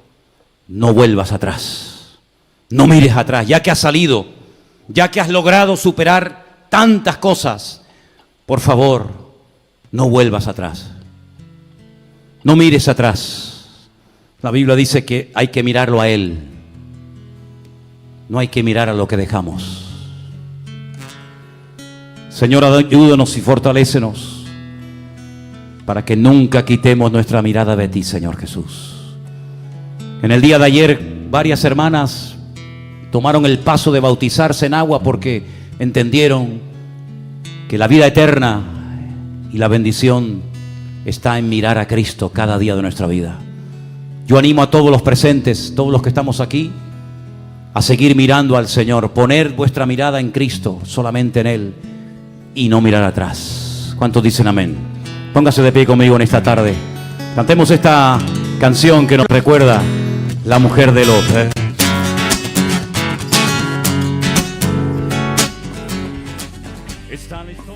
No vuelvas atrás, no mires atrás, ya que has salido, ya que has logrado superar tantas cosas. Por favor, no vuelvas atrás, no mires atrás. La Biblia dice que hay que mirarlo a Él, no hay que mirar a lo que dejamos. Señor, ayúdanos y fortalécenos para que nunca quitemos nuestra mirada de ti, Señor Jesús. En el día de ayer, varias hermanas tomaron el paso de bautizarse en agua porque entendieron que la vida eterna y la bendición está en mirar a Cristo cada día de nuestra vida. Yo animo a todos los presentes, todos los que estamos aquí, a seguir mirando al Señor, poner vuestra mirada en Cristo, solamente en Él, y no mirar atrás. ¿Cuántos dicen amén? Póngase de pie conmigo en esta tarde. Cantemos esta canción que nos recuerda la mujer de Lot. ¿Está listo?